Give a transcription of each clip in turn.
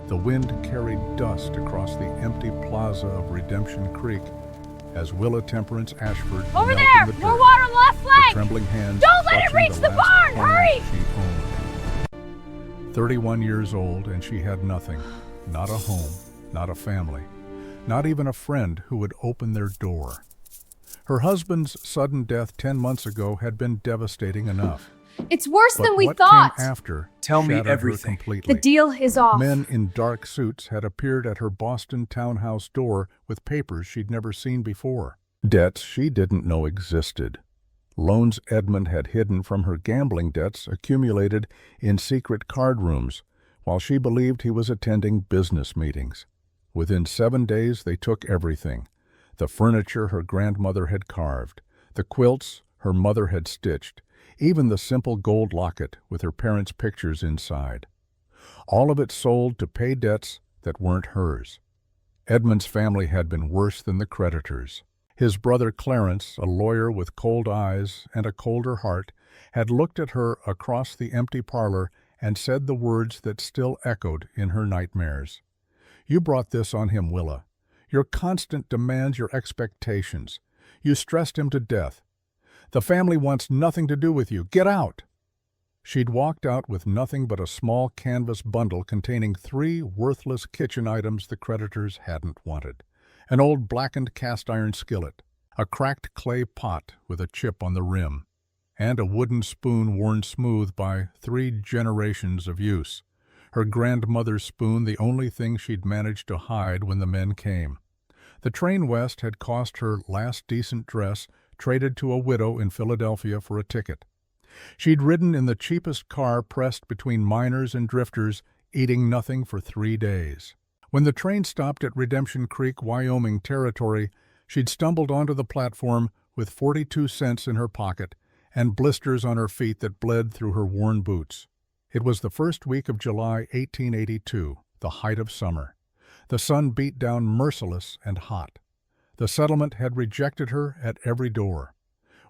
The wind carried dust across the empty plaza of Redemption Creek as Willa Temperance Ashford Over knelt there! in the More dirt, water on the left her flank! trembling hands Don't let it clutching reach the last barn! coin Hurry! she owned. 31 years old, and she had nothing. Not a home, not a family, not even a friend who would open their door. Her husband's sudden death 10 months ago had been devastating enough. It's worse But than we what thought! came after Tell me shattered her everything. completely. The deal is off. Men in dark suits had appeared at her Boston townhouse door with papers she'd never seen before. Debts she didn't know existed. Loans Edmund had hidden from her gambling debts accumulated in secret card rooms, while she believed he was attending business meetings. Within 7 days they took everything. The furniture her grandmother had carved, the quilts her mother had stitched, even the simple gold locket with her parents' pictures inside. All of it sold to pay debts that weren't hers. Edmund's family had been worse than the creditors. His brother Clarence, a lawyer with cold eyes and a colder heart, had looked at her across the empty parlor and said the words that still echoed in her nightmares. "You brought this on him, Willa. Your constant demands, your expectations. You stressed him to death. The family wants nothing to do with you. Get out!" She'd walked out with nothing but a small canvas bundle containing 3 worthless kitchen items the creditors hadn't wanted. An old blackened cast-iron skillet, a cracked clay pot with a chip on the rim, and a wooden spoon worn smooth by 3 generations of use. Her grandmother's spoon, the only thing she'd managed to hide when the men came. The train west had cost her last decent dress, traded to a widow in Philadelphia for a ticket. She'd ridden in the cheapest car pressed between miners and drifters, eating nothing for 3 days. When the train stopped at Redemption Creek, Wyoming territory, she'd stumbled onto the platform with 42 cents in her pocket and blisters on her feet that bled through her worn boots. It was the first week of July 1882, the height of summer. The sun beat down merciless and hot. The settlement had rejected her at every door.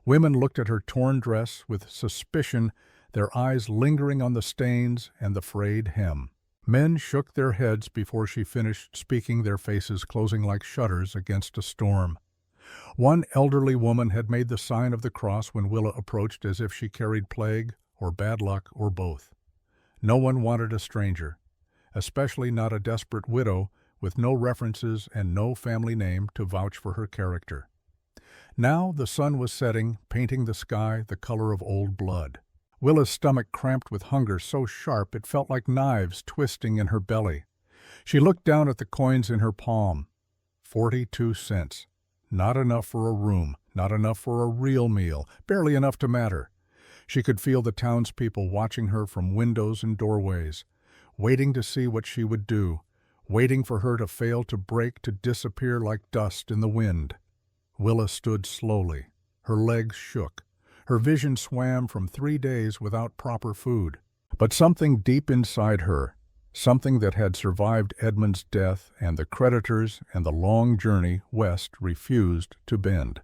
Women looked at her torn dress with suspicion, their eyes lingering on the stains and the frayed hem. Men shook their heads before she finished speaking, their faces closing like shutters against a storm. One elderly woman had made the sign of the cross when Willa approached, as if she carried plague or bad luck or both. No one wanted a stranger, especially not a desperate widow with no references and no family name to vouch for her character. Now the sun was setting, painting the sky the color of old blood. Willa's stomach cramped with hunger so sharp it felt like knives twisting in her belly. She looked down at the coins in her palm. 42 cents. Not enough for a room, not enough for a real meal, barely enough to matter. She could feel the townspeople watching her from windows and doorways, waiting to see what she would do, waiting for her to fail to break, to disappear like dust in the wind. Willa stood slowly. Her legs shook. Her vision swam from 3 days without proper food. But something deep inside her, something that had survived Edmund's death and the creditors and the long journey west, refused to bend.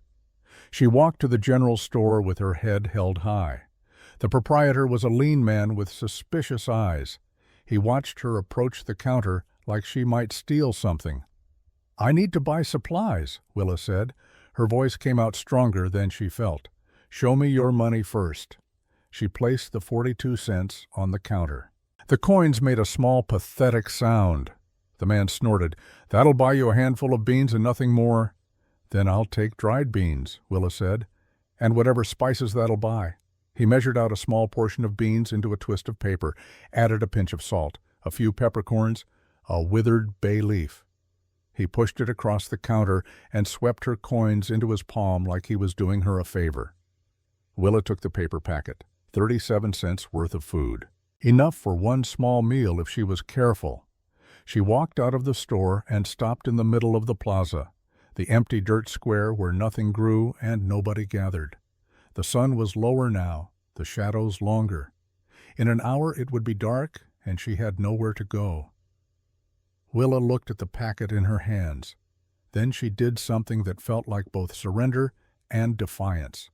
She walked to the general store with her head held high. The proprietor was a lean man with suspicious eyes. He watched her approach the counter like she might steal something. "I need to buy supplies," Willa said. Her voice came out stronger than she felt. "Show me your money first." She placed the 42 cents on the counter. The coins made a small, pathetic sound. The man snorted. "That'll buy you a handful of beans and nothing more." "Then I'll take dried beans," Willa said, "and whatever spices that'll buy." He measured out a small portion of beans into a twist of paper, added a pinch of salt, a few peppercorns, a withered bay leaf. He pushed it across the counter and swept her coins into his palm like he was doing her a favor. Willa took the paper packet, 37 cents worth of food. Enough for one small meal if she was careful. She walked out of the store and stopped in the middle of the plaza, the empty dirt square where nothing grew and nobody gathered. The sun was lower now, the shadows longer. In an hour it would be dark, and she had nowhere to go. Willa looked at the packet in her hands. Then she did something that felt like both surrender and defiance.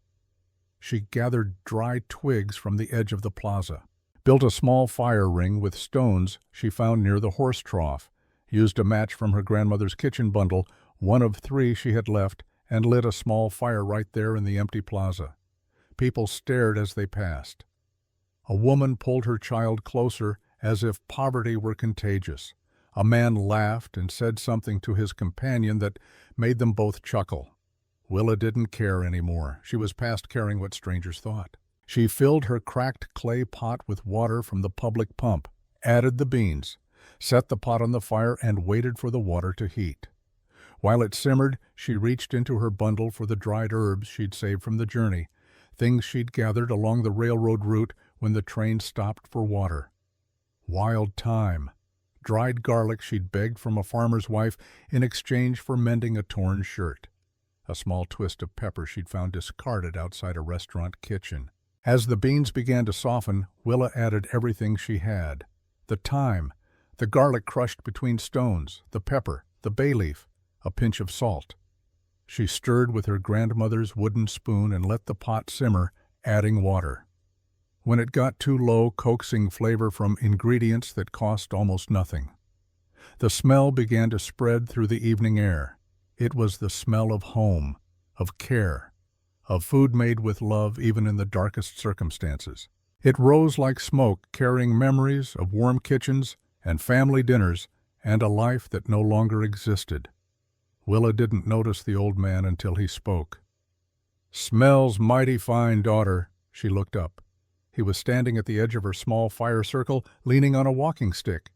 She gathered dry twigs from the edge of the plaza. built a small fire ring with stones she found near the horse trough, used a match from her grandmother's kitchen bundle, one of 3 she had left, and lit a small fire right there in the empty plaza. People stared as they passed. A woman pulled her child closer as if poverty were contagious. A man laughed and said something to his companion that made them both chuckle. Willa didn't care anymore. She was past caring what strangers thought. She filled her cracked clay pot with water from the public pump, added the beans, set the pot on the fire, and waited for the water to heat. While it simmered, she reached into her bundle for the dried herbs she'd saved from the journey, things she'd gathered along the railroad route when the train stopped for water. Wild thyme, dried garlic she'd begged from a farmer's wife in exchange for mending a torn shirt, a small twist of pepper she'd found discarded outside a restaurant kitchen. As the beans began to soften, Willa added everything she had. The thyme, the garlic crushed between stones, the pepper, the bay leaf, a pinch of salt. She stirred with her grandmother's wooden spoon and let the pot simmer, adding water. When it got too low, coaxing flavor from ingredients that cost almost nothing. The smell began to spread through the evening air. It was the smell of home, of care, of food made with love even in the darkest circumstances. It rose like smoke, carrying memories of warm kitchens and family dinners and a life that no longer existed. Willa didn't notice the old man until he spoke. "Smells mighty fine, daughter." She looked up. He was standing at the edge of her small fire circle, leaning on a walking stick.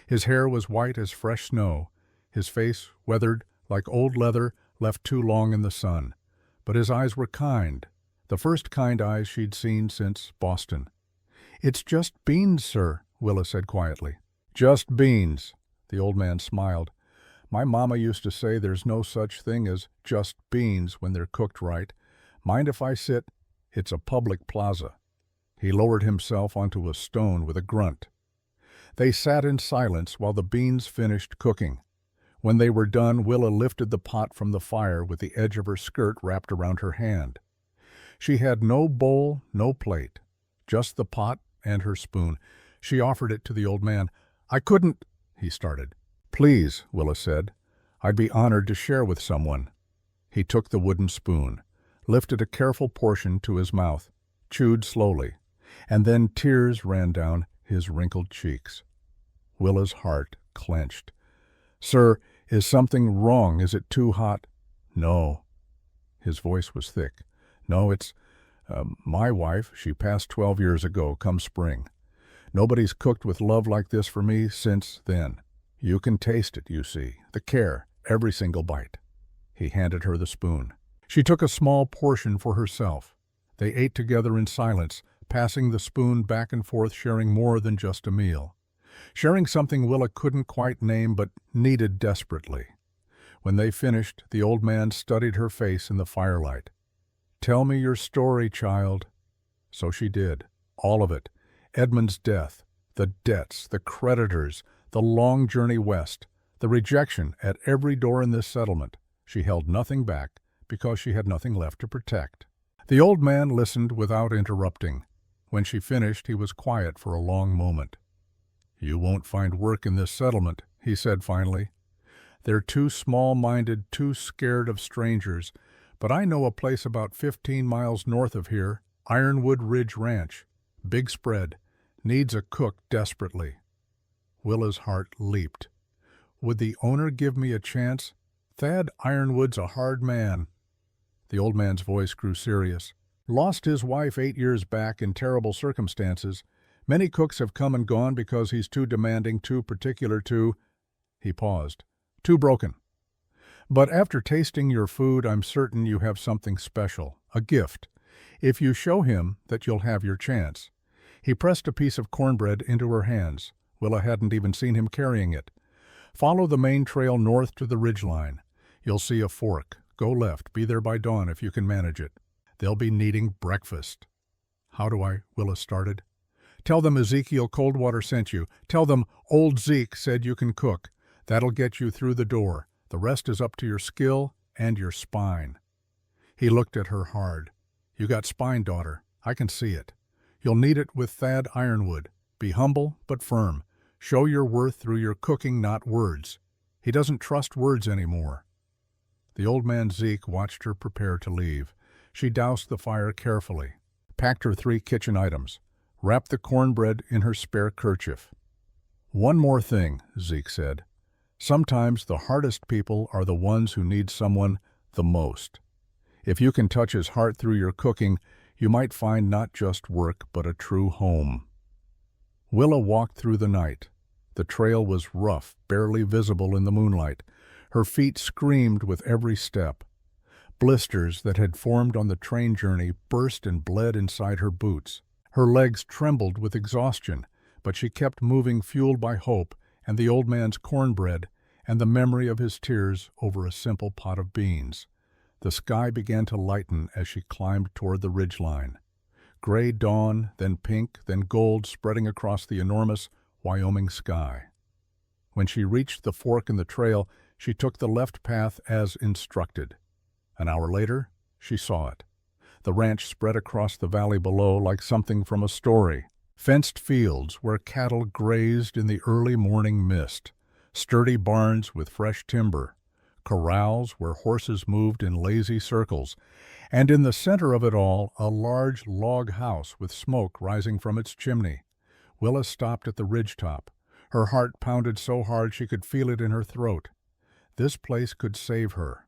His hair was white as fresh snow, his face weathered like old leather left too long in the sun. But his eyes were kind, the first kind eyes she'd seen since Boston. "It's just beans, sir," Willa said quietly. "Just beans," the old man smiled. "My mama used to say there's no such thing as just beans when they're cooked right. Mind if I sit? It's a public plaza." He lowered himself onto a stone with a grunt. They sat in silence while the beans finished cooking. When they were done, Willa lifted the pot from the fire with the edge of her skirt wrapped around her hand. She had no bowl, no plate, just the pot and her spoon. She offered it to the old man. "I couldn't," he started. "Please," Willa said. "I'd be honored to share with someone." He took the wooden spoon, lifted a careful portion to his mouth, chewed slowly, and then tears ran down his wrinkled cheeks. Willa's heart clenched. "Sir, is something wrong? Is it too hot?" "No." His voice was thick. "No, it's my wife. She passed 12 years ago, come spring. Nobody's cooked with love like this for me since then. You can taste it, you see, the care, every single bite." He handed her the spoon. She took a small portion for herself. They ate together in silence, passing the spoon back and forth, sharing more than just a meal. Sharing something Willa couldn't quite name but needed desperately. When they finished, the old man studied her face in the firelight. "Tell me your story, child." So she did. All of it. Edmund's death, the debts, the creditors, the long journey west, the rejection at every door in this settlement. She held nothing back because she had nothing left to protect. The old man listened without interrupting. When she finished, he was quiet for a long moment. "You won't find work in this settlement," he said finally. "They're too small-minded, too scared of strangers. But I know a place about 15 miles north of here, Ironwood Ridge Ranch. Big spread. Needs a cook desperately." Willa's heart leaped. Would the owner give me a chance? Thad Ironwood's a hard man. The old man's voice grew serious. "Lost his wife 8 years back in terrible circumstances. Many cooks have come and gone because he's too demanding, too particular, He paused. "Too broken. But after tasting your food, I'm certain you have something special, a gift. If you show him that you'll have your chance." He pressed a piece of cornbread into her hands. Willa hadn't even seen him carrying it. "Follow the main trail north to the ridgeline. You'll see a fork. Go left. Be there by dawn if you can manage it. They'll be needing breakfast." "How do I?" Willa started. "Tell them Ezekiel Coldwater sent you. Tell them old Zeke said you can cook. That'll get you through the door. The rest is up to your skill and your spine." He looked at her hard. "You got spine, daughter. I can see it. You'll need it with Thad Ironwood. Be humble but firm. Show your worth through your cooking, not words. He doesn't trust words anymore." The old man Zeke watched her prepare to leave. She doused the fire carefully, packed her 3 kitchen items, wrapped the cornbread in her spare kerchief. "One more thing," Zeke said. "Sometimes the hardest people are the ones who need someone the most. If you can touch his heart through your cooking, you might find not just work but a true home." Willa walked through the night. The trail was rough, barely visible in the moonlight. Her feet screamed with every step. Blisters that had formed on the train journey burst and bled inside her boots. Her legs trembled with exhaustion, but she kept moving, fueled by hope and the old man's cornbread and the memory of his tears over a simple pot of beans. The sky began to lighten as she climbed toward the ridgeline. Gray dawn, then pink, then gold spreading across the enormous Wyoming sky. When she reached the fork in the trail, she took the left path as instructed. An hour later, she saw it. The ranch spread across the valley below like something from a story. Fenced fields where cattle grazed in the early morning mist, sturdy barns with fresh timber, corrals where horses moved in lazy circles, and in the center of it all, a large log house with smoke rising from its chimney. Willa stopped at the ridgetop. Her heart pounded so hard she could feel it in her throat. This place could save her,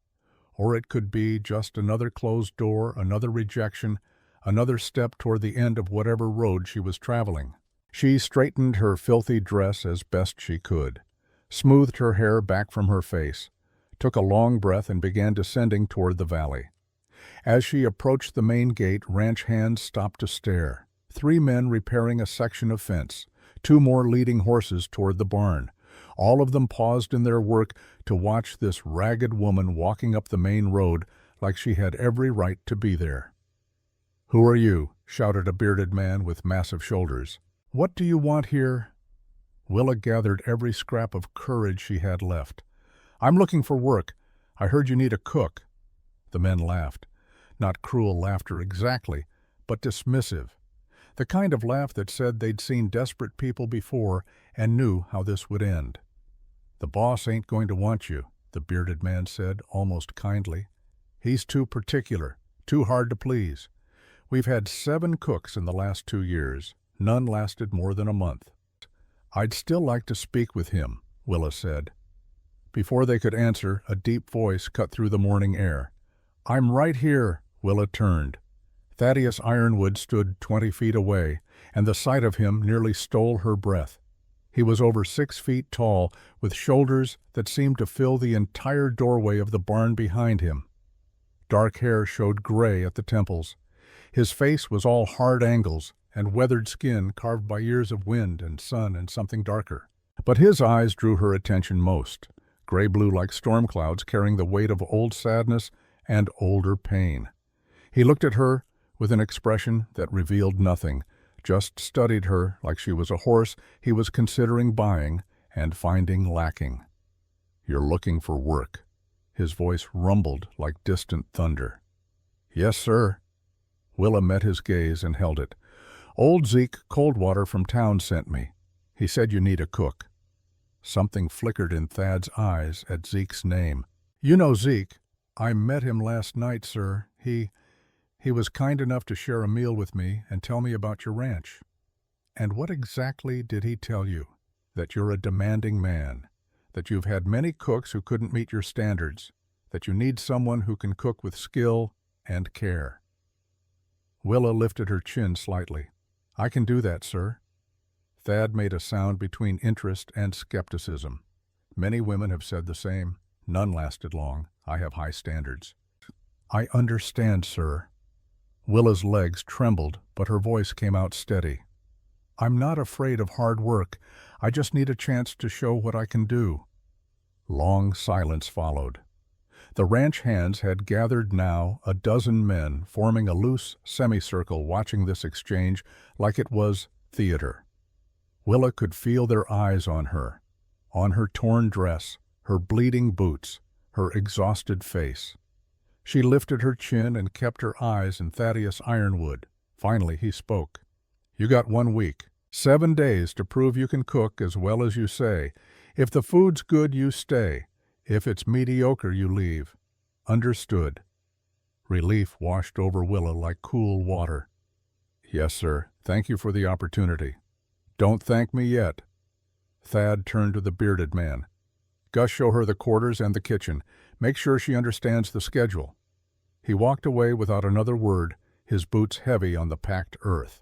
or it could be just another closed door, another rejection, another step toward the end of whatever road she was traveling. She straightened her filthy dress as best she could, smoothed her hair back from her face, took a long breath and began descending toward the valley. As she approached the main gate, ranch hands stopped to stare. 3 men repairing a section of fence, 2 more leading horses toward the barn. All of them paused in their work to watch this ragged woman walking up the main road like she had every right to be there. "Who are you?" shouted a bearded man with massive shoulders. "What do you want here?" Willa gathered every scrap of courage she had left. "I'm looking for work. I heard you need a cook." The men laughed. Not cruel laughter exactly, but dismissive. The kind of laugh that said they'd seen desperate people before and knew how this would end. "The boss ain't going to want you," the bearded man said, almost kindly. "He's too particular, too hard to please. We've had 7 cooks in the last 2 years. None lasted more than a month." "I'd still like to speak with him," Willa said. Before they could answer, a deep voice cut through the morning air. "I'm right here." Willa turned. Thaddeus Ironwood stood 20 feet away, and the sight of him nearly stole her breath. He was over 6 feet tall, with shoulders that seemed to fill the entire doorway of the barn behind him. Dark hair showed gray at the temples. His face was all hard angles and weathered skin carved by years of wind and sun and something darker. But his eyes drew her attention most, gray-blue like storm clouds carrying the weight of old sadness and older pain. He looked at her with an expression that revealed nothing, just studied her like she was a horse he was considering buying and finding lacking. "You're looking for work." His voice rumbled like distant thunder. "Yes, sir." Willa met his gaze and held it. "Old Zeke Coldwater from town sent me. He said you need a cook." Something flickered in Thad's eyes at Zeke's name. "You know Zeke. I met him last night, sir. He was kind enough to share a meal with me and tell me about your ranch." "And what exactly did he tell you?" "That you're a demanding man, that you've had many cooks who couldn't meet your standards, that you need someone who can cook with skill and care." Willa lifted her chin slightly. "I can do that, sir." Thad made a sound between interest and skepticism. "Many women have said the same. None lasted long. I have high standards." "I understand, sir." Willa's legs trembled, but her voice came out steady. "I'm not afraid of hard work. I just need a chance to show what I can do." Long silence followed. The ranch hands had gathered now, a dozen men, forming a loose semicircle watching this exchange like it was theater. Willa could feel their eyes on her torn dress, her bleeding boots, her exhausted face. She lifted her chin and kept her eyes on Thaddeus Ironwood. Finally he spoke. "You got 1 week. 7 days to prove you can cook as well as you say. If the food's good, you stay. If it's mediocre, you leave. Understood." Relief washed over Willa like cool water. "Yes, sir. Thank you for the opportunity." "Don't thank me yet." Thad turned to the bearded man. "Gus, show her the quarters and the kitchen. Make sure she understands the schedule." He walked away without another word, his boots heavy on the packed earth.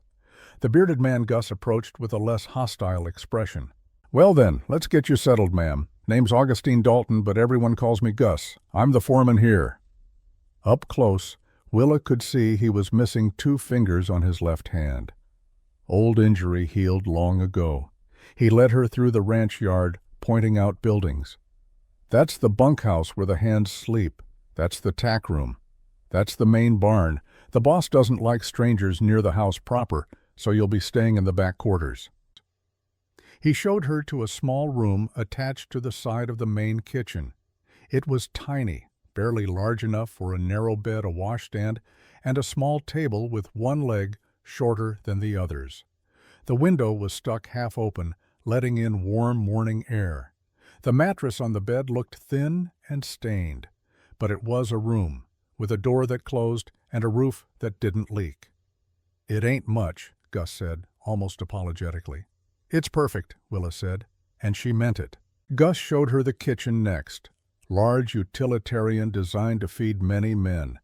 The bearded man Gus approached with a less hostile expression. "Well then, let's get you settled, ma'am. Name's Augustine Dalton, but everyone calls me Gus. I'm the foreman here." Up close, Willa could see he was missing 2 fingers on his left hand. Old injury healed long ago. He led her through the ranch yard, pointing out buildings. "That's the bunkhouse where the hands sleep. That's the tack room. That's the main barn. The boss doesn't like strangers near the house proper, so you'll be staying in the back quarters." He showed her to a small room attached to the side of the main kitchen. It was tiny, barely large enough for a narrow bed, a washstand, and a small table with one leg shorter than the others. The window was stuck half open, letting in warm morning air. The mattress on the bed looked thin and stained, but it was a room, with a door that closed and a roof that didn't leak. "It ain't much," Gus said, almost apologetically. "It's perfect," Willa said, and she meant it. Gus showed her the kitchen next. Large utilitarian designed to feed many men.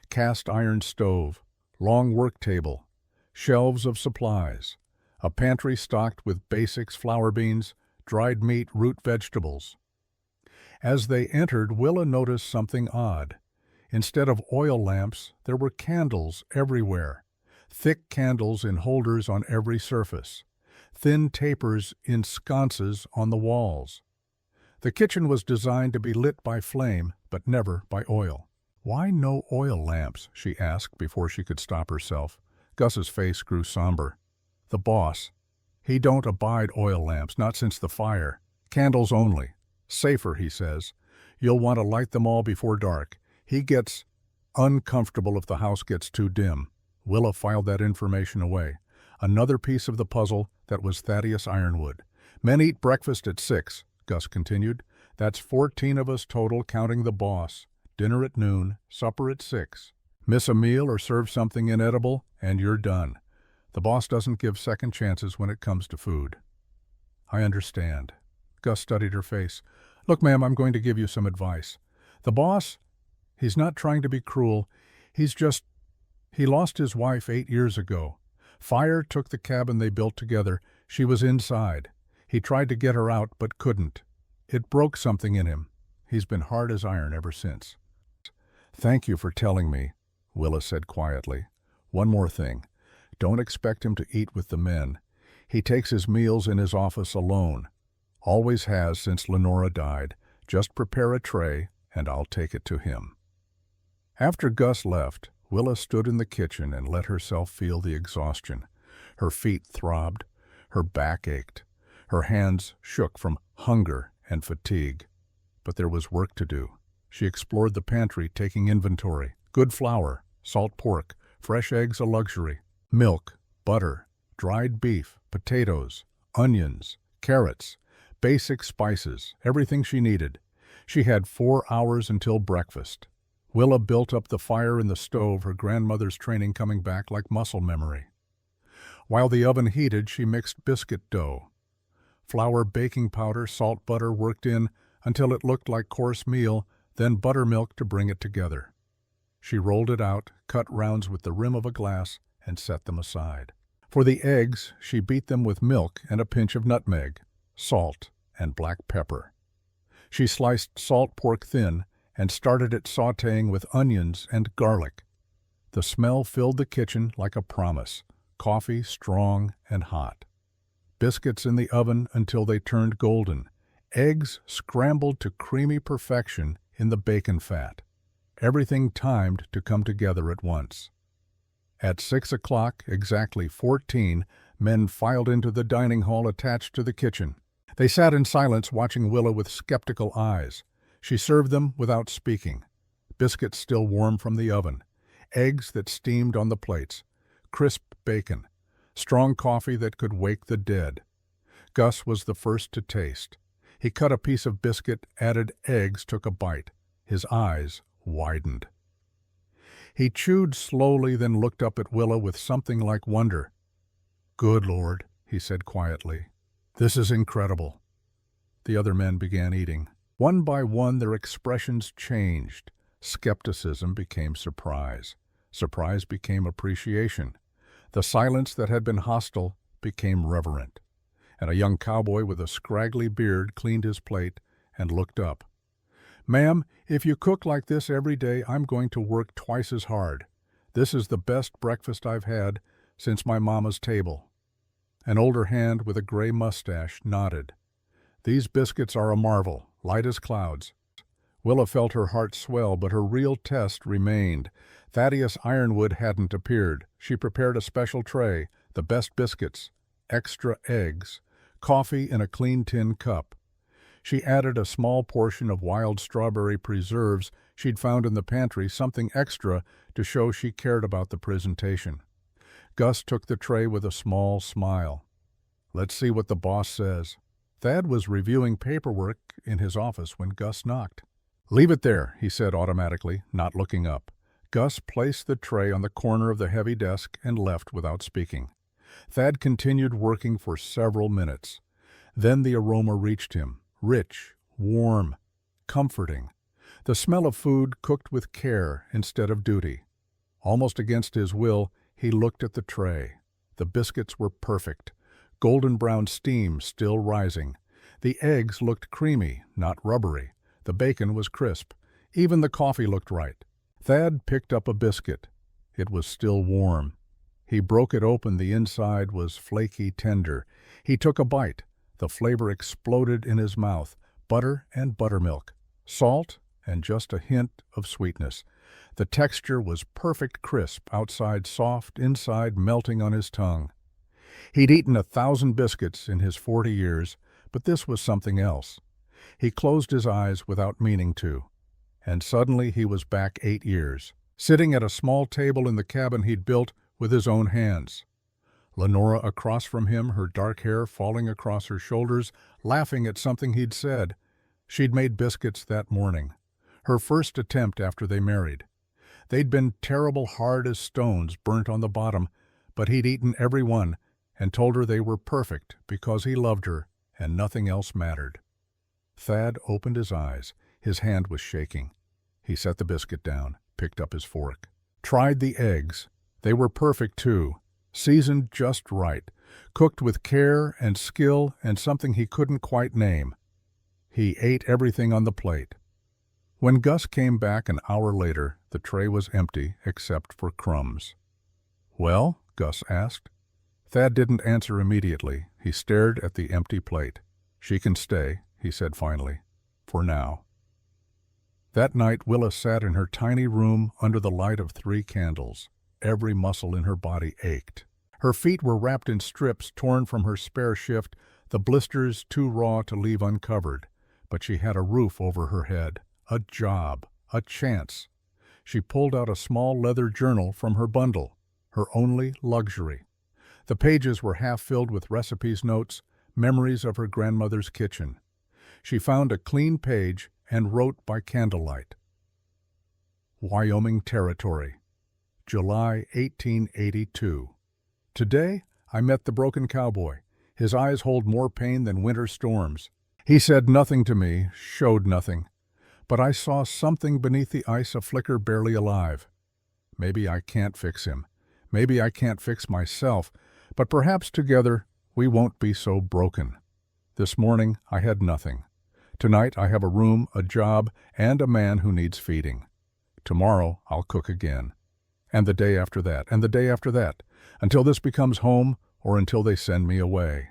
Cast iron stove, long work table, shelves of supplies, a pantry stocked with basics, flour beans, dried meat, root vegetables. As they entered, Willa noticed something odd. Instead of oil lamps, there were candles everywhere. Thick candles in holders on every surface. Thin tapers in sconces on the walls. The kitchen was designed to be lit by flame, but never by oil. "Why no oil lamps?" she asked before she could stop herself. Gus's face grew somber. "The boss. He don't abide oil lamps, not since the fire. Candles only. Safer, he says. You'll want to light them all before dark. He gets uncomfortable if the house gets too dim." Willa filed that information away. Another piece of the puzzle that was Thaddeus Ironwood. "Men eat breakfast at 6, Gus continued. "That's 14 of us total, counting the boss. Dinner at noon, supper at 6. Miss a meal or serve something inedible, and you're done. The boss doesn't give second chances when it comes to food." "I understand." Gus studied her face. "Look, ma'am, I'm going to give you some advice. The boss, he's not trying to be cruel. He lost his wife 8 years ago. Fire took the cabin they built together. She was inside. He tried to get her out, but couldn't. It broke something in him. He's been hard as iron ever since." "Thank you for telling me," Willa said quietly. "One more thing. Don't expect him to eat with the men. He takes his meals in his office alone. Always has since Lenora died. Just prepare a tray, and I'll take it to him." After Gus left, Willa stood in the kitchen and let herself feel the exhaustion. Her feet throbbed. Her back ached. Her hands shook from hunger and fatigue. But there was work to do. She explored the pantry, taking inventory. Good flour, salt pork, fresh eggs a luxury, milk, butter, dried beef, potatoes, onions, carrots, basic spices, everything she needed. She had 4 hours until breakfast. Willa built up the fire in the stove, her grandmother's training coming back like muscle memory. While the oven heated, she mixed biscuit dough. Flour, baking powder, salt, butter worked in until it looked like coarse meal, then buttermilk to bring it together. She rolled it out, cut rounds with the rim of a glass, and set them aside. For the eggs, she beat them with milk and a pinch of nutmeg, salt, and black pepper. She sliced salt pork thin and started it sautéing with onions and garlic. The smell filled the kitchen like a promise. Coffee strong and hot. Biscuits in the oven until they turned golden. Eggs scrambled to creamy perfection in the bacon fat. Everything timed to come together at once. At 6 o'clock, exactly 14 men filed into the dining hall attached to the kitchen. They sat in silence, watching Willa with skeptical eyes. She served them without speaking. Biscuits still warm from the oven. Eggs that steamed on the plates. Crisp bacon. strong coffee that could wake the dead. Gus was the first to taste. He cut a piece of biscuit, added eggs, took a bite. His eyes widened. He chewed slowly, then looked up at Willa with something like wonder. "Good Lord," he said quietly. "This is incredible." The other men began eating. One by one, their expressions changed. Skepticism became surprise. Surprise became appreciation. The silence that had been hostile became reverent. And a young cowboy with a scraggly beard cleaned his plate and looked up. "Ma'am, if you cook like this every day, I'm going to work twice as hard. This is the best breakfast I've had since my mama's table." An older hand with a gray mustache nodded. "These biscuits are a marvel, light as clouds." Willa felt her heart swell, but her real test remained. Thaddeus Ironwood hadn't appeared. She prepared a special tray, the best biscuits, extra eggs, coffee in a clean tin cup. She added a small portion of wild strawberry preserves she'd found in the pantry, something extra to show she cared about the presentation. Gus took the tray with a small smile. "Let's see what the boss says." Thad was reviewing paperwork in his office when Gus knocked. "Leave it there," he said automatically, not looking up. Gus placed the tray on the corner of the heavy desk and left without speaking. Thad continued working for several minutes. Then the aroma reached him, rich, warm, comforting. The smell of food cooked with care instead of duty. Almost against his will, he looked at the tray. The biscuits were perfect, golden brown steam still rising. The eggs looked creamy, not rubbery. The bacon was crisp. Even the coffee looked right. Thad picked up a biscuit. It was still warm. He broke it open. The inside was flaky tender. He took a bite. The flavor exploded in his mouth. Butter and buttermilk. Salt and just a hint of sweetness. The texture was perfect crisp, outside soft, inside melting on his tongue. He'd eaten 1,000 biscuits in his 40 years, but this was something else. He closed his eyes without meaning to, and suddenly he was back 8 years, sitting at a small table in the cabin he'd built with his own hands. Lenora across from him, her dark hair falling across her shoulders, laughing at something he'd said. She'd made biscuits that morning, her first attempt after they married. They'd been terrible, hard as stones, burnt on the bottom, but he'd eaten every one and told her they were perfect because he loved her and nothing else mattered. Thad opened his eyes. His hand was shaking. He set the biscuit down, picked up his fork. Tried the eggs. They were perfect, too. Seasoned just right. Cooked with care and skill and something he couldn't quite name. He ate everything on the plate. When Gus came back an hour later, the tray was empty except for crumbs. "Well?" Gus asked. Thad didn't answer immediately. He stared at the empty plate. "She can stay," he said finally, "for now." That night, Willa sat in her tiny room under the light of 3 candles. Every muscle in her body ached. Her feet were wrapped in strips torn from her spare shift, the blisters too raw to leave uncovered. But she had a roof over her head, a job, a chance. She pulled out a small leather journal from her bundle, her only luxury. The pages were half filled with recipes, notes, memories of her grandmother's kitchen. She found a clean page and wrote by candlelight. Wyoming Territory, July 1882. Today, I met the broken cowboy. His eyes hold more pain than winter storms. He said nothing to me, showed nothing. But I saw something beneath the ice, a flicker barely alive. Maybe I can't fix him. Maybe I can't fix myself. But perhaps together we won't be so broken. This morning I had nothing. Tonight I have a room, a job, and a man who needs feeding. Tomorrow I'll cook again. And the day after that, and the day after that, until this becomes home or until they send me away.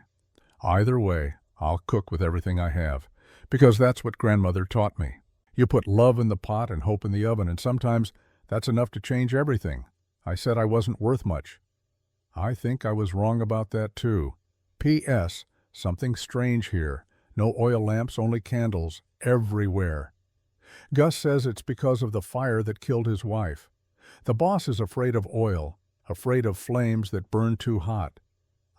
Either way, I'll cook with everything I have, because that's what grandmother taught me. You put love in the pot and hope in the oven, and sometimes that's enough to change everything. I said I wasn't worth much. I think I was wrong about that too. P.S. Something strange here. No oil lamps, only candles, everywhere. Gus says it's because of the fire that killed his wife. The boss is afraid of oil, afraid of flames that burn too hot.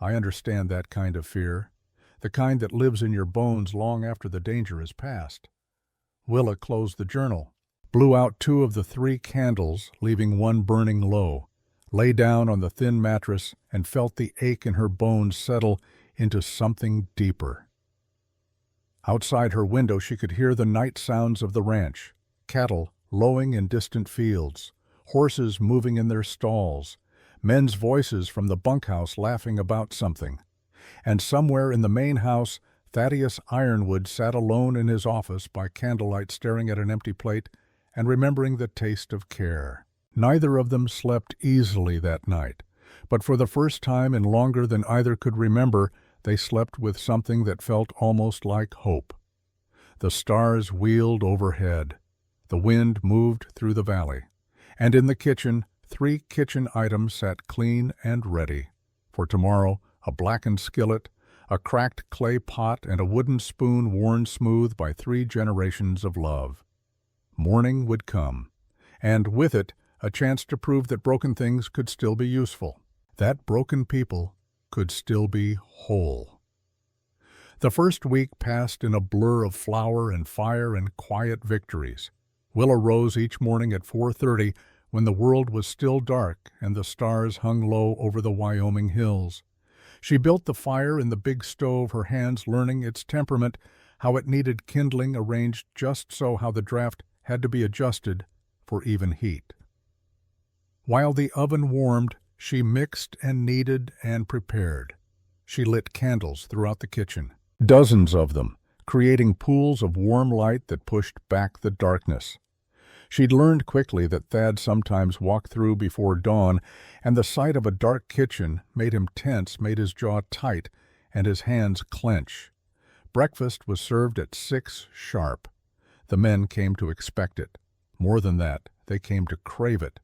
I understand that kind of fear, the kind that lives in your bones long after the danger is past. Willa closed the journal, blew out 2 of the 3 candles, leaving one burning low, lay down on the thin mattress, and felt the ache in her bones settle into something deeper. Outside her window she could hear the night sounds of the ranch, cattle lowing in distant fields, horses moving in their stalls, men's voices from the bunkhouse laughing about something. And somewhere in the main house, Thaddeus Ironwood sat alone in his office by candlelight staring at an empty plate and remembering the taste of care. Neither of them slept easily that night, but for the first time in longer than either could remember, they slept with something that felt almost like hope. The stars wheeled overhead. The wind moved through the valley. And in the kitchen, 3 kitchen items sat clean and ready. For tomorrow, a blackened skillet, a cracked clay pot, and a wooden spoon worn smooth by 3 generations of love. Morning would come, and with it, a chance to prove that broken things could still be useful, that broken people could still be whole. The first week passed in a blur of flour and fire and quiet victories. Willa rose each morning at 4:30 when the world was still dark and the stars hung low over the Wyoming hills. She built the fire in the big stove, her hands learning its temperament, how it needed kindling arranged just so, how the draft had to be adjusted for even heat. While the oven warmed, she mixed and kneaded and prepared. She lit candles throughout the kitchen, dozens of them, creating pools of warm light that pushed back the darkness. She'd learned quickly that Thad sometimes walked through before dawn, and the sight of a dark kitchen made him tense, made his jaw tight, and his hands clench. Breakfast was served at 6 sharp. The men came to expect it. More than that, they came to crave it.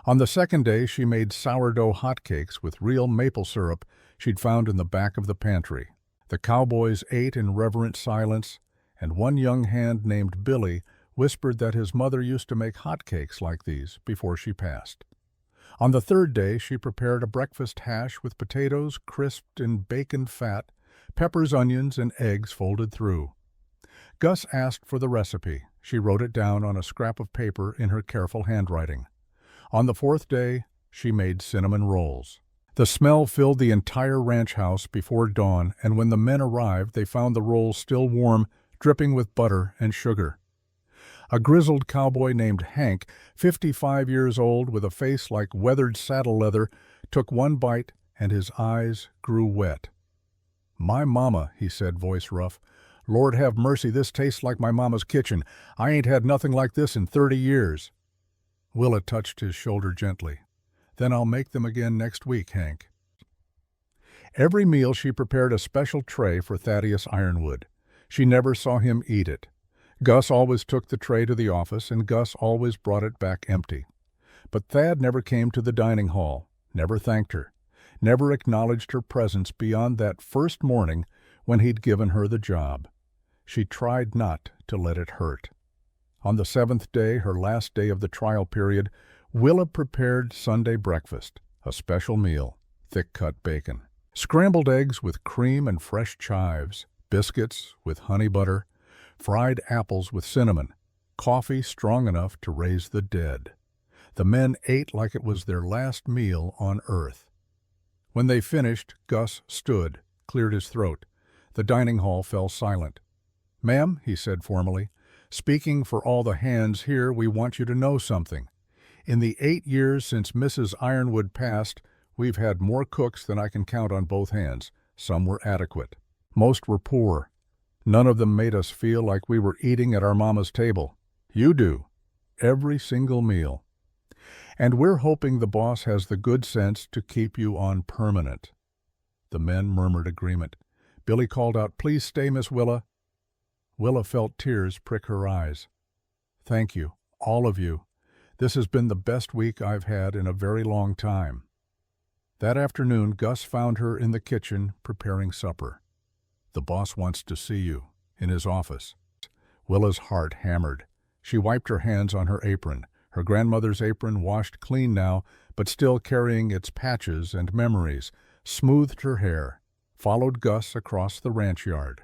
On the second day, she made sourdough hotcakes with real maple syrup she'd found in the back of the pantry. The cowboys ate in reverent silence, and one young hand named Billy whispered that his mother used to make hotcakes like these before she passed. On the third day, she prepared a breakfast hash with potatoes crisped in bacon fat, peppers, onions, and eggs folded through. Gus asked for the recipe. She wrote it down on a scrap of paper in her careful handwriting. On the fourth day, she made cinnamon rolls. The smell filled the entire ranch house before dawn, and when the men arrived, they found the rolls still warm, dripping with butter and sugar. A grizzled cowboy named Hank, 55 years old, with a face like weathered saddle leather, took one bite, and his eyes grew wet. "My mama," he said, voice rough. "Lord have mercy, this tastes like my mama's kitchen. I ain't had nothing like this in 30 years. Willa touched his shoulder gently. "Then I'll make them again next week, Hank." Every meal she prepared a special tray for Thaddeus Ironwood. She never saw him eat it. Gus always took the tray to the office, and Gus always brought it back empty. But Thad never came to the dining hall, never thanked her, never acknowledged her presence beyond that first morning when he'd given her the job. She tried not to let it hurt. On the 7th day, her last day of the trial period, Willa prepared Sunday breakfast, a special meal, thick-cut bacon, scrambled eggs with cream and fresh chives, biscuits with honey butter, fried apples with cinnamon, coffee strong enough to raise the dead. The men ate like it was their last meal on earth. When they finished, Gus stood, cleared his throat. The dining hall fell silent. "Ma'am," he said formally, "speaking for all the hands here, we want you to know something. In the 8 years since Mrs. Ironwood passed, we've had more cooks than I can count on both hands. Some were adequate. Most were poor. None of them made us feel like we were eating at our mama's table. You do. Every single meal. And we're hoping the boss has the good sense to keep you on permanent." The men murmured agreement. Billy called out, "Please stay, Miss Willa." Willa felt tears prick her eyes. "Thank you, all of you. This has been the best week I've had in a very long time." That afternoon, Gus found her in the kitchen preparing supper. "The boss wants to see you," in his office. Willa's heart hammered. She wiped her hands on her apron, her grandmother's apron washed clean now, but still carrying its patches and memories, smoothed her hair, followed Gus across the ranch yard.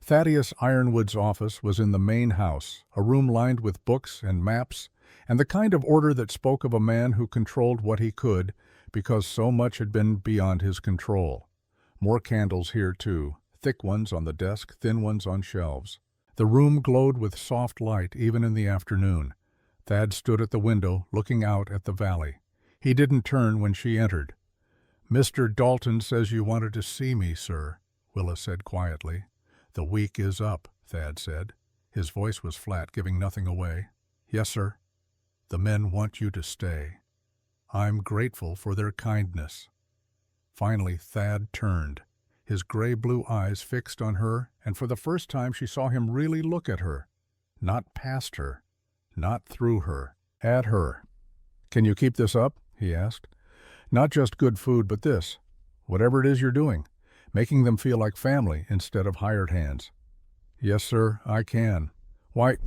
Thaddeus Ironwood's office was in the main house, a room lined with books and maps, and the kind of order that spoke of a man who controlled what he could, because so much had been beyond his control. More candles here, too, thick ones on the desk, thin ones on shelves. The room glowed with soft light even in the afternoon. Thad stood at the window, looking out at the valley. He didn't turn when she entered. "Mr. Dalton says you wanted to see me, sir," Willa said quietly. "The week is up," Thad said. His voice was flat, giving nothing away. "Yes, sir. The men want you to stay. I'm grateful for their kindness." Finally, Thad turned, his gray-blue eyes fixed on her, and for the first time she saw him really look at her. Not past her, not through her, at her. "Can you keep this up?" he asked. "Not just good food, but this, whatever it is you're doing, making them feel like family instead of hired hands." "Yes, sir, I can." "Why—"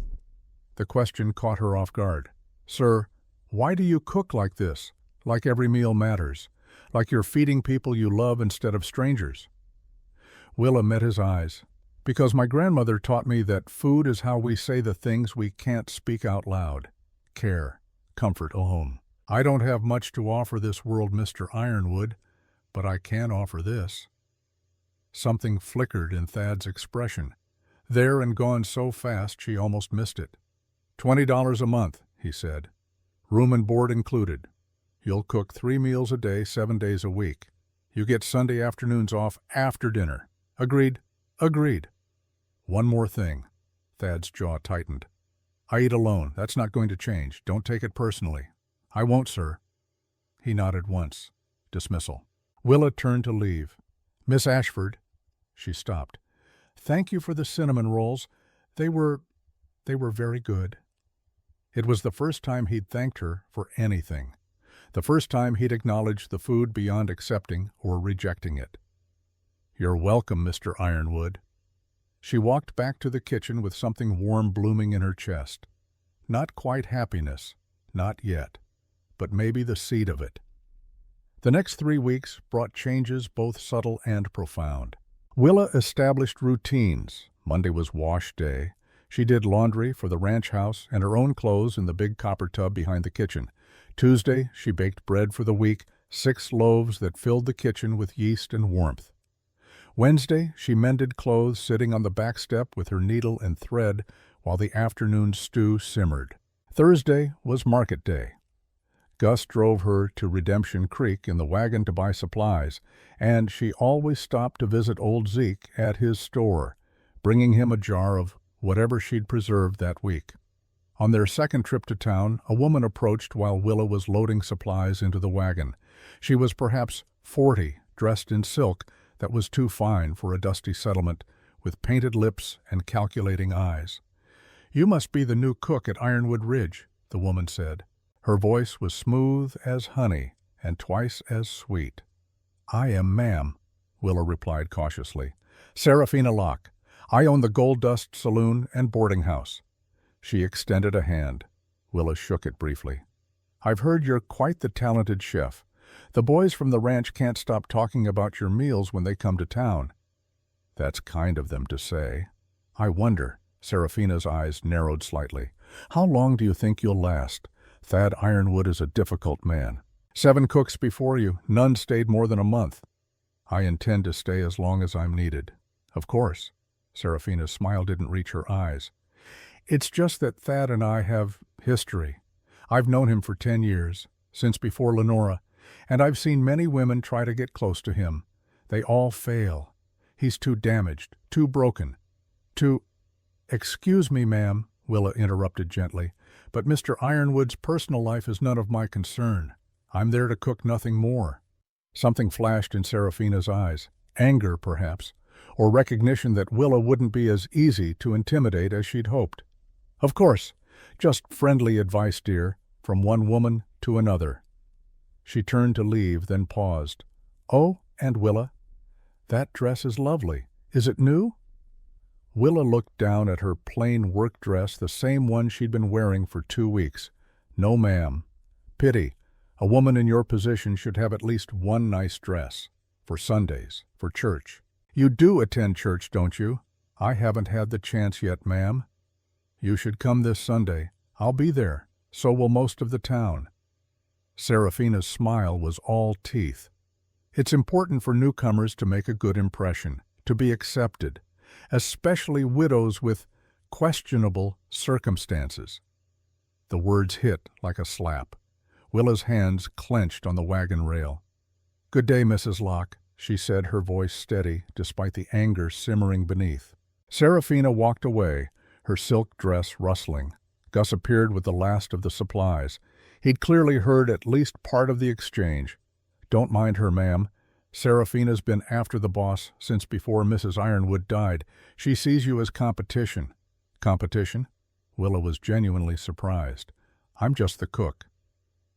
The question caught her off guard. "Sir, why do you cook like this, like every meal matters, like you're feeding people you love instead of strangers?" Willa met his eyes. "Because my grandmother taught me that food is how we say the things we can't speak out loud. Care, comfort, a home. I don't have much to offer this world, Mr. Ironwood, but I can offer this." Something flickered in Thad's expression, there and gone so fast she almost missed it. $20 a month, he said. "Room and board included. You'll cook 3 meals a day, 7 days a week. You get Sunday afternoons off after dinner. Agreed?" "Agreed." "One more thing." Thad's jaw tightened. "I eat alone. That's not going to change. Don't take it personally." "I won't, sir." He nodded once. Dismissal. Willa turned to leave. "Miss Ashford." She stopped. "Thank you for the cinnamon rolls. They were very good." It was the first time he'd thanked her for anything. The first time he'd acknowledged the food beyond accepting or rejecting it. "You're welcome, Mr. Ironwood." She walked back to the kitchen with something warm blooming in her chest. Not quite happiness, not yet, but maybe the seed of it. The next 3 weeks brought changes both subtle and profound. Willa established routines. Monday was wash day. She did laundry for the ranch house and her own clothes in the big copper tub behind the kitchen. Tuesday, she baked bread for the week, 6 loaves that filled the kitchen with yeast and warmth. Wednesday, she mended clothes sitting on the back step with her needle and thread while the afternoon stew simmered. Thursday was market day. Gus drove her to Redemption Creek in the wagon to buy supplies, and she always stopped to visit old Zeke at his store, bringing him a jar of whatever she'd preserved that week. On their second trip to town, a woman approached while Willa was loading supplies into the wagon. She was perhaps 40, dressed in silk that was too fine for a dusty settlement, with painted lips and calculating eyes. "You must be the new cook at Ironwood Ridge," the woman said. Her voice was smooth as honey and twice as sweet. "I am, ma'am," Willa replied cautiously. "Serafina Locke. I own the Gold Dust Saloon and boarding house." She extended a hand. Willa shook it briefly. "I've heard you're quite the talented chef. The boys from the ranch can't stop talking about your meals when they come to town." "That's kind of them to say. I wonder," Serafina's eyes narrowed slightly, "how long do you think you'll last? Thad Ironwood is a difficult man. 7 cooks before you, none stayed more than a month." "I intend to stay as long as I'm needed." "Of course." Serafina's smile didn't reach her eyes. "It's just that Thad and I have history. I've known him for 10 years, since before Lenora, and I've seen many women try to get close to him. They all fail. He's too damaged, too broken, too—" "Excuse me, ma'am," Willa interrupted gently, "but Mr. Ironwood's personal life is none of my concern. I'm there to cook, nothing more." Something flashed in Serafina's eyes, anger perhaps, or recognition that Willa wouldn't be as easy to intimidate as she'd hoped. "Of course, just friendly advice, dear, from one woman to another." She turned to leave, then paused. "Oh, and Willa, that dress is lovely. Is it new?" Willa looked down at her plain work dress, the same one she'd been wearing for 2 weeks. "No, ma'am. Pity. A woman in your position should have at least one nice dress." for Sundays, for church. You do attend church, don't you? I haven't had the chance yet, ma'am. You should come this Sunday. I'll be there. So will most of the town. Seraphina's smile was all teeth. It's important for newcomers to make a good impression, to be accepted, especially widows with questionable circumstances. The words hit like a slap. Willa's hands clenched on the wagon rail. "Good day, Mrs. Locke," she said, her voice steady despite the anger simmering beneath. Seraphina walked away, her silk dress rustling. Gus appeared with the last of the supplies. He'd clearly heard at least part of the exchange. "Don't mind her, ma'am. Seraphina's been after the boss since before Mrs. Ironwood died. She sees you as competition." "Competition?" Willa was genuinely surprised. "I'm just the cook.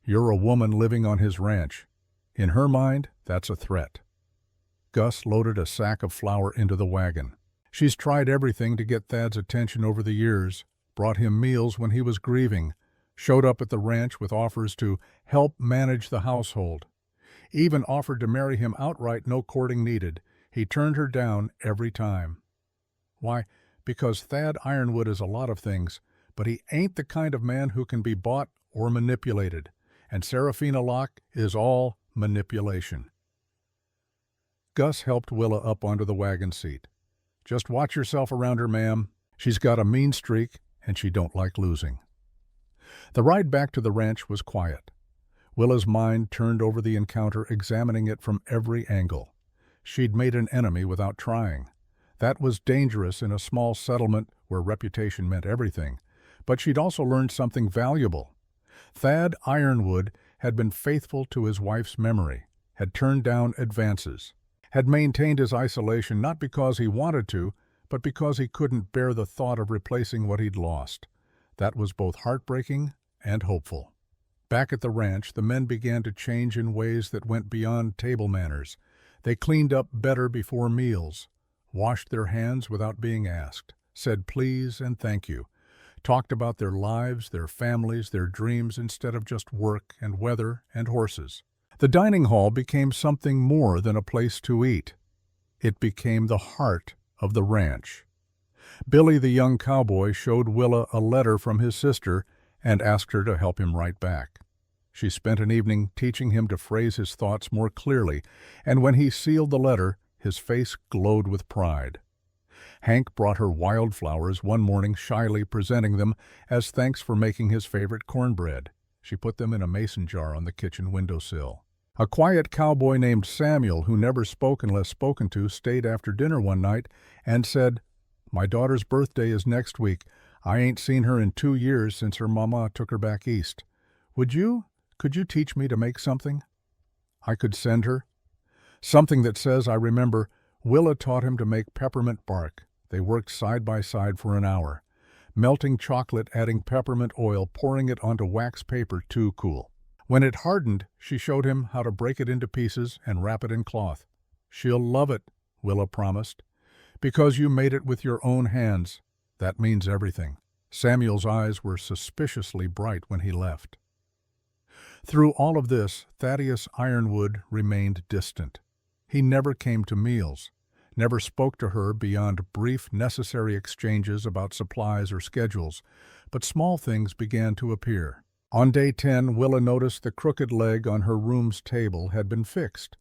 You're a woman living on his ranch. In her mind, that's a threat." Gus loaded a sack of flour into the wagon. "She's tried everything to get Thad's attention over the years, brought him meals when he was grieving, showed up at the ranch with offers to help manage the household. Even offered to marry him outright, no courting needed. He turned her down every time. Why, because Thad Ironwood is a lot of things, but he ain't the kind of man who can be bought or manipulated. And Seraphina Locke is all manipulation." Gus helped Willa up onto the wagon seat. "Just watch yourself around her, ma'am. She's got a mean streak, and she don't like losing." The ride back to the ranch was quiet. Willa's mind turned over the encounter, examining it from every angle. She'd made an enemy without trying. That was dangerous in a small settlement where reputation meant everything. But she'd also learned something valuable. Thad Ironwood had been faithful to his wife's memory, had turned down advances, had maintained his isolation not because he wanted to, but because he couldn't bear the thought of replacing what he'd lost. That was both heartbreaking and hopeful. Back at the ranch, the men began to change in ways that went beyond table manners. They cleaned up better before meals, washed their hands without being asked, said please and thank you, talked about their lives, their families, their dreams instead of just work and weather and horses. The dining hall became something more than a place to eat. It became the heart of the ranch. Billy, the young cowboy, showed Willa a letter from his sister and asked her to help him write back. She spent an evening teaching him to phrase his thoughts more clearly, and when he sealed the letter, his face glowed with pride. Hank brought her wildflowers one morning, shyly presenting them as thanks for making his favorite cornbread. She put them in a mason jar on the kitchen windowsill. A quiet cowboy named Samuel, who never spoke unless spoken to, stayed after dinner one night and said, "My daughter's birthday is next week. I ain't seen her in 2 years since her mama took her back east. Could you teach me to make something I could send her? Something that says I remember." Willa taught him to make peppermint bark. They worked side by side for an hour. Melting chocolate, adding peppermint oil, pouring it onto wax paper, too cool. When it hardened, she showed him how to break it into pieces and wrap it in cloth. "She'll love it," Willa promised. "Because you made it with your own hands. That means everything." Samuel's eyes were suspiciously bright when he left. Through all of this, Thaddeus Ironwood remained distant. He never came to meals, never spoke to her beyond brief, necessary exchanges about supplies or schedules, but small things began to appear. On day 10, Willa noticed the crooked leg on her room's table had been fixed.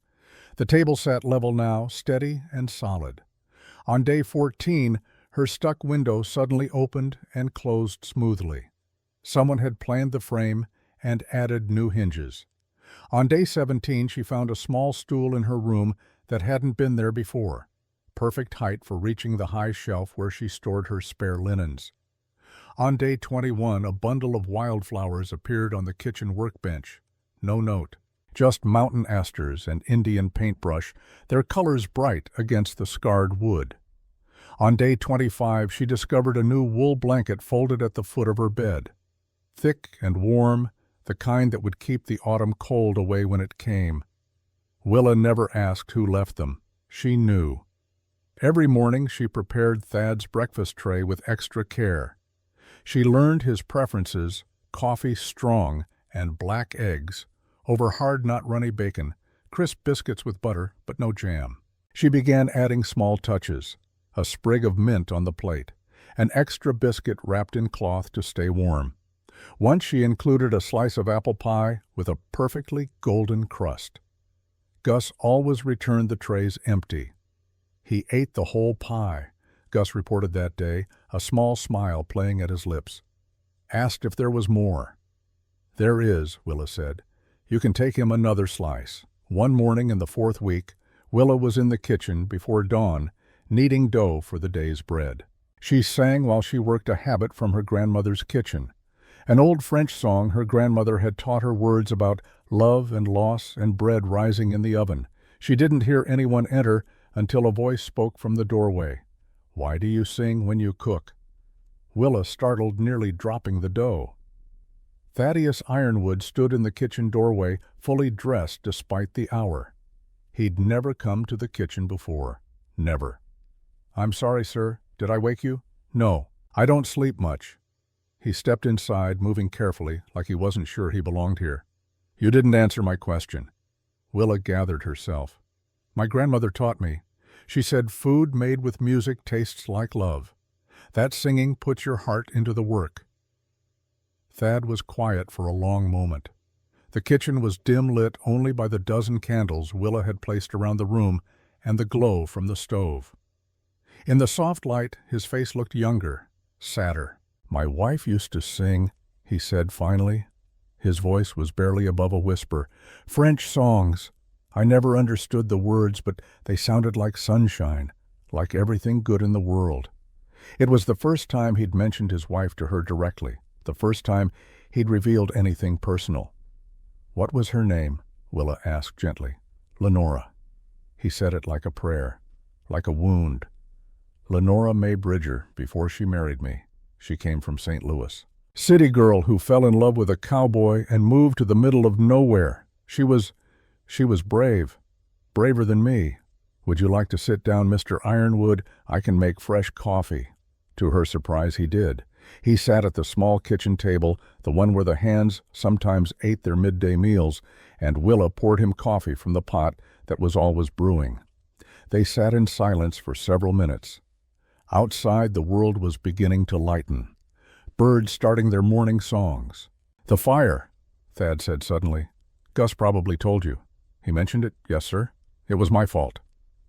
The table sat level now, steady and solid. On day 14, her stuck window suddenly opened and closed smoothly. Someone had planed the frame and added new hinges. On day 17, she found a small stool in her room that hadn't been there before, perfect height for reaching the high shelf where she stored her spare linens. On day 21, a bundle of wildflowers appeared on the kitchen workbench. No note, just mountain asters and Indian paintbrush, their colors bright against the scarred wood. On day 25, she discovered a new wool blanket folded at the foot of her bed. Thick and warm, the kind that would keep the autumn cold away when it came. Willa never asked who left them. She knew. Every morning she prepared Thad's breakfast tray with extra care. She learned his preferences, coffee strong and black eggs, over hard not runny bacon, crisp biscuits with butter, but no jam. She began adding small touches, a sprig of mint on the plate, an extra biscuit wrapped in cloth to stay warm. Once she included a slice of apple pie with a perfectly golden crust. Gus always returned the trays empty. He ate the whole pie, Gus reported that day, a small smile playing at his lips. Asked if there was more. There is, Willa said. You can take him another slice. One morning in the 4th week, Willa was in the kitchen before dawn, kneading dough for the day's bread. She sang while she worked a habit from her grandmother's kitchen, an old French song her grandmother had taught her words about love and loss and bread rising in the oven. She didn't hear anyone enter until a voice spoke from the doorway. Why do you sing when you cook? Willa startled, nearly dropping the dough. Thaddeus Ironwood stood in the kitchen doorway, fully dressed despite the hour. He'd never come to the kitchen before. Never. I'm sorry, sir. Did I wake you? No, I don't sleep much. He stepped inside, moving carefully, like he wasn't sure he belonged here. You didn't answer my question. Willa gathered herself. My grandmother taught me. She said food made with music tastes like love. That singing puts your heart into the work. Thad was quiet for a long moment. The kitchen was dim lit only by the dozen candles Willa had placed around the room and the glow from the stove. In the soft light, his face looked younger, sadder. My wife used to sing, he said finally. His voice was barely above a whisper. French songs. I never understood the words, but they sounded like sunshine, like everything good in the world. It was the first time he'd mentioned his wife to her directly, the first time he'd revealed anything personal. What was her name? Willa asked gently. Lenora. He said it like a prayer, like a wound. Lenora May Bridger, before she married me. She came from St. Louis. City girl who fell in love with a cowboy and moved to the middle of nowhere. She was brave, braver than me. Would you like to sit down, Mr. Ironwood? I can make fresh coffee. To her surprise, he did. He sat at the small kitchen table, the one where the hands sometimes ate their midday meals, and Willa poured him coffee from the pot that was always brewing. They sat in silence for several minutes. Outside, the world was beginning to lighten. Birds starting their morning songs. The fire, Thad said suddenly. Gus probably told you. He mentioned it? Yes, sir. It was my fault.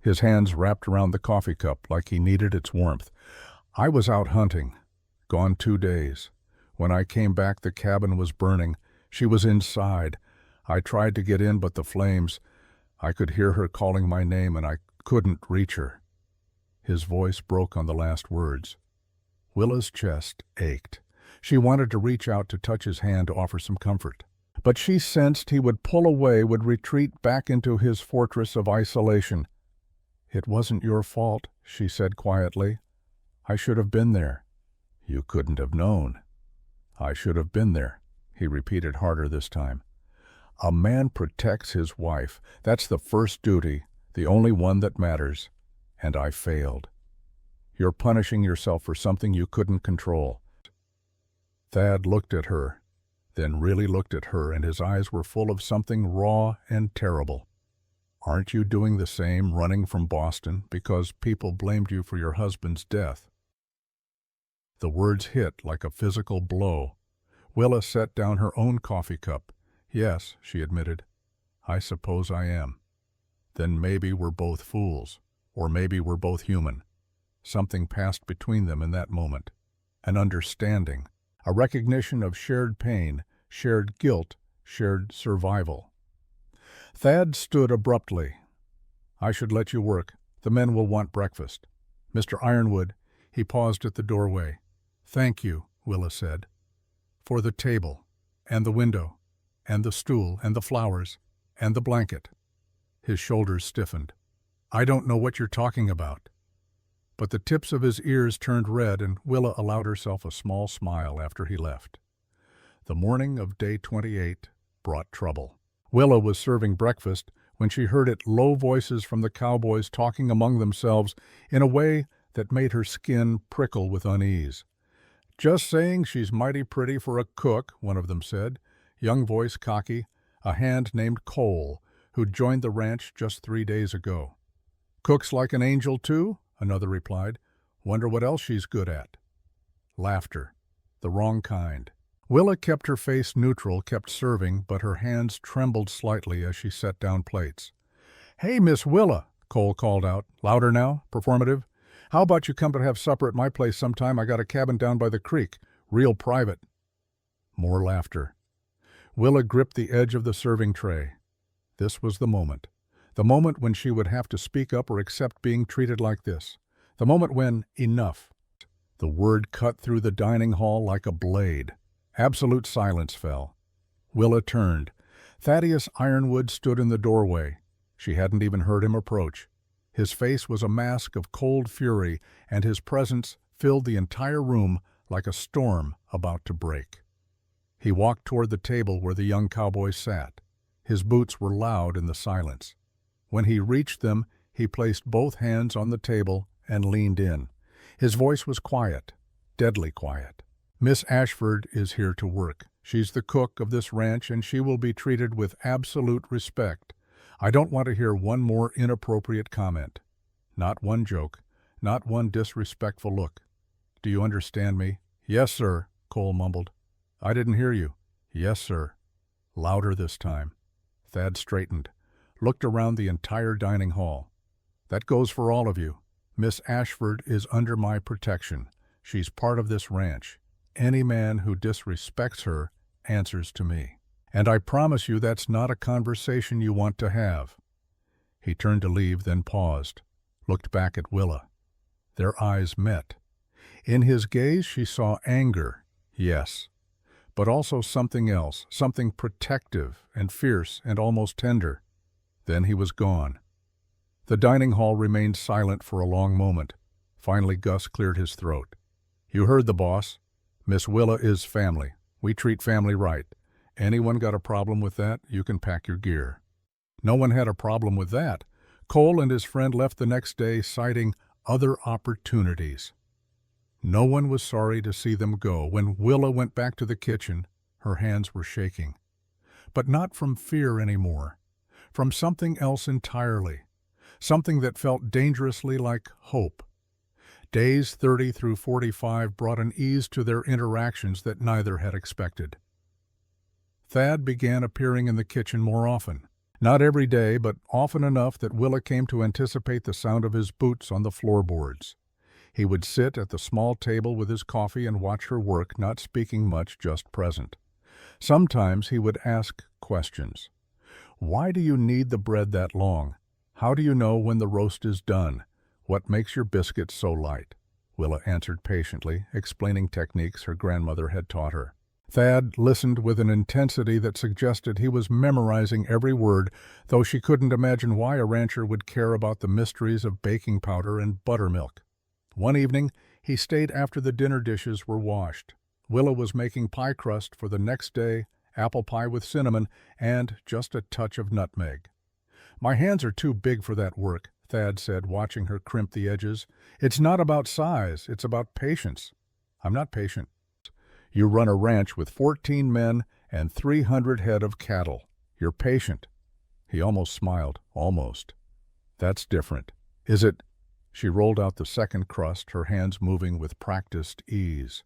His hands wrapped around the coffee cup like he needed its warmth. I was out hunting. Gone 2 days. When I came back, the cabin was burning. She was inside. I tried to get in, but the flames. I could hear her calling my name, and I couldn't reach her. His voice broke on the last words. Willa's chest ached. She wanted to reach out to touch his hand to offer some comfort. But she sensed he would pull away, would retreat back into his fortress of isolation. It wasn't your fault, she said quietly. I should have been there. You couldn't have known. I should have been there, he repeated harder this time. A man protects his wife. That's the first duty, the only one that matters. And I failed. You're punishing yourself for something you couldn't control. Thad looked at her, then really looked at her, and his eyes were full of something raw and terrible. Aren't you doing the same, running from Boston because people blamed you for your husband's death? The words hit like a physical blow. Willa set down her own coffee cup. Yes, she admitted. I suppose I am. Then maybe we're both fools. Or maybe we're both human. Something passed between them in that moment. An understanding. A recognition of shared pain, shared guilt, shared survival. Thad stood abruptly. I should let you work. The men will want breakfast. Mr. Ironwood, he paused at the doorway. Thank you, Willa said. For the table, and the window, and the stool, and the flowers, and the blanket. His shoulders stiffened. I don't know what you're talking about. But the tips of his ears turned red, and Willa allowed herself a small smile after he left. The morning of day 28 brought trouble. Willa was serving breakfast when she heard low voices from the cowboys talking among themselves in a way that made her skin prickle with unease. Just saying she's mighty pretty for a cook, one of them said, young voice cocky, a hand named Cole, who'd joined the ranch just 3 days ago. "Cooks like an angel, too?" another replied. "Wonder what else she's good at." Laughter. The wrong kind. Willa kept her face neutral, kept serving, but her hands trembled slightly as she set down plates. "Hey, Miss Willa," Cole called out. "Louder now, performative. How about you come to have supper at my place sometime? I got a cabin down by the creek. Real private." More laughter. Willa gripped the edge of the serving tray. This was the moment. The moment when she would have to speak up or accept being treated like this. The moment when enough. The word cut through the dining hall like a blade. Absolute silence fell. Willa turned. Thaddeus Ironwood stood in the doorway. She hadn't even heard him approach. His face was a mask of cold fury, and his presence filled the entire room like a storm about to break. He walked toward the table where the young cowboy sat. His boots were loud in the silence. When he reached them, he placed both hands on the table and leaned in. His voice was quiet, deadly quiet. "Miss Ashford is here to work. She's the cook of this ranch, and she will be treated with absolute respect. I don't want to hear one more inappropriate comment. Not one joke, not one disrespectful look. Do you understand me?" "Yes, sir," Cole mumbled. "I didn't hear you." "Yes, sir." Louder this time. Thad straightened, looked around the entire dining hall. "That goes for all of you. Miss Ashford is under my protection. She's part of this ranch. Any man who disrespects her answers to me. And I promise you that's not a conversation you want to have." He turned to leave, then paused, looked back at Willa. Their eyes met. In his gaze she saw anger, yes, but also something else, something protective and fierce and almost tender. Then he was gone. The dining hall remained silent for a long moment. Finally Gus cleared his throat. "You heard the boss. Miss Willa is family. We treat family right. Anyone got a problem with that, you can pack your gear." No one had a problem with that. Cole and his friend left the next day, citing other opportunities. No one was sorry to see them go. When Willa went back to the kitchen, her hands were shaking. But not from fear anymore. From something else entirely. Something that felt dangerously like hope. Days 30 through 45 brought an ease to their interactions that neither had expected. Thad began appearing in the kitchen more often. Not every day, but often enough that Willa came to anticipate the sound of his boots on the floorboards. He would sit at the small table with his coffee and watch her work, not speaking much, just present. Sometimes he would ask questions. "Why do you knead the bread that long? How do you know when the roast is done? What makes your biscuits so light?" Willa answered patiently, explaining techniques her grandmother had taught her. Thad listened with an intensity that suggested he was memorizing every word, though she couldn't imagine why a rancher would care about the mysteries of baking powder and buttermilk. One evening, he stayed after the dinner dishes were washed. Willa was making pie crust for the next day, apple pie with cinnamon, and just a touch of nutmeg. "My hands are too big for that work," Thad said, watching her crimp the edges. "It's not about size, it's about patience." "I'm not patient." "You run a ranch with 14 men and 300 head of cattle. You're patient." He almost smiled. Almost. "That's different." "Is it?" She rolled out the second crust, her hands moving with practiced ease.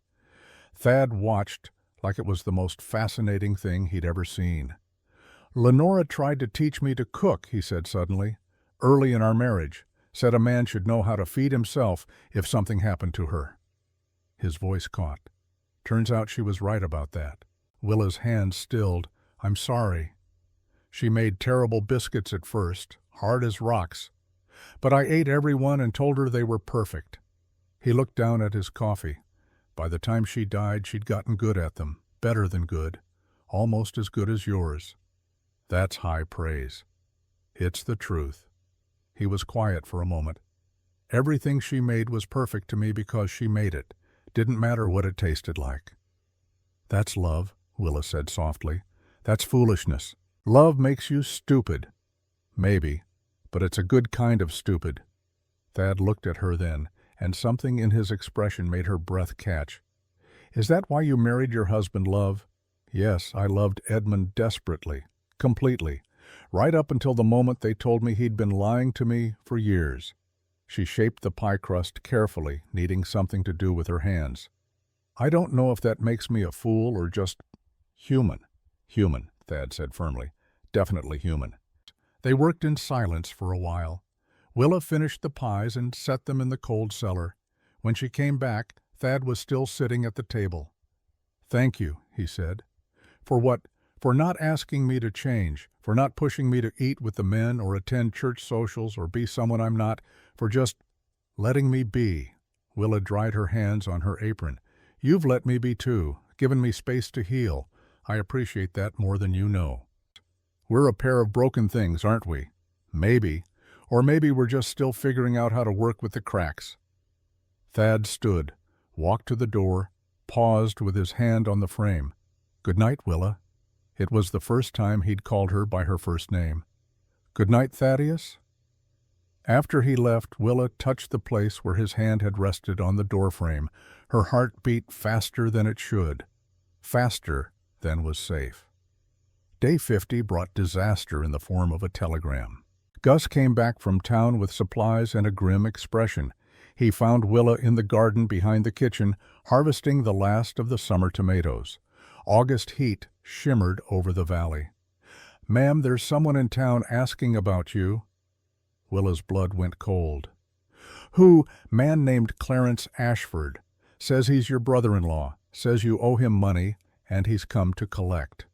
Thad watched like it was the most fascinating thing he'd ever seen. "Lenora tried to teach me to cook," he said suddenly, "early in our marriage. Said a man should know how to feed himself if something happened to her." His voice caught. Turns out she was right about that. Willa's hand stilled. "I'm sorry. She made terrible biscuits at first, hard as rocks. But I ate every one and told her they were perfect." He looked down at his coffee. "By the time she died, she'd gotten good at them. Better than good. Almost as good as yours." "That's high praise." "It's the truth." He was quiet for a moment. "Everything she made was perfect to me because she made it. Didn't matter what it tasted like." "That's love," Willa said softly. "That's foolishness. Love makes you stupid." "Maybe, but it's a good kind of stupid." Thad looked at her then, and something in his expression made her breath catch. "Is that why you married your husband, love?" "Yes, I loved Edmund desperately, completely. Right up until the moment they told me he'd been lying to me for years. She shaped the pie crust carefully, needing something to do with her hands. I don't know if that makes me a fool or just human. Human, Thad said firmly. Definitely human. They worked in silence for a while. Willa finished the pies and set them in the cold cellar. When she came back, Thad was still sitting at the table. "Thank you," he said. "For what? For not asking me to change, for not pushing me to eat with the men or attend church socials or be someone I'm not, for just letting me be." Willa dried her hands on her apron. "You've let me be too, given me space to heal. I appreciate that more than you know. We're a pair of broken things, aren't we? Maybe. Or maybe we're just still figuring out how to work with the cracks." Thad stood, walked to the door, paused with his hand on the frame. "Good night, Willa." It was the first time he'd called her by her first name. "Good night, Thaddeus." After he left, Willa touched the place where his hand had rested on the doorframe. Her heart beat faster than it should. Faster than was safe. Day 50 brought disaster in the form of a telegram. Gus came back from town with supplies and a grim expression. He found Willa in the garden behind the kitchen, harvesting the last of the summer tomatoes. August heat shimmered over the valley. "Ma'am, there's someone in town asking about you." Willa's blood went cold. "Who? Man named Clarence Ashford. Says he's your brother-in-law. Says you owe him money, and he's come to collect."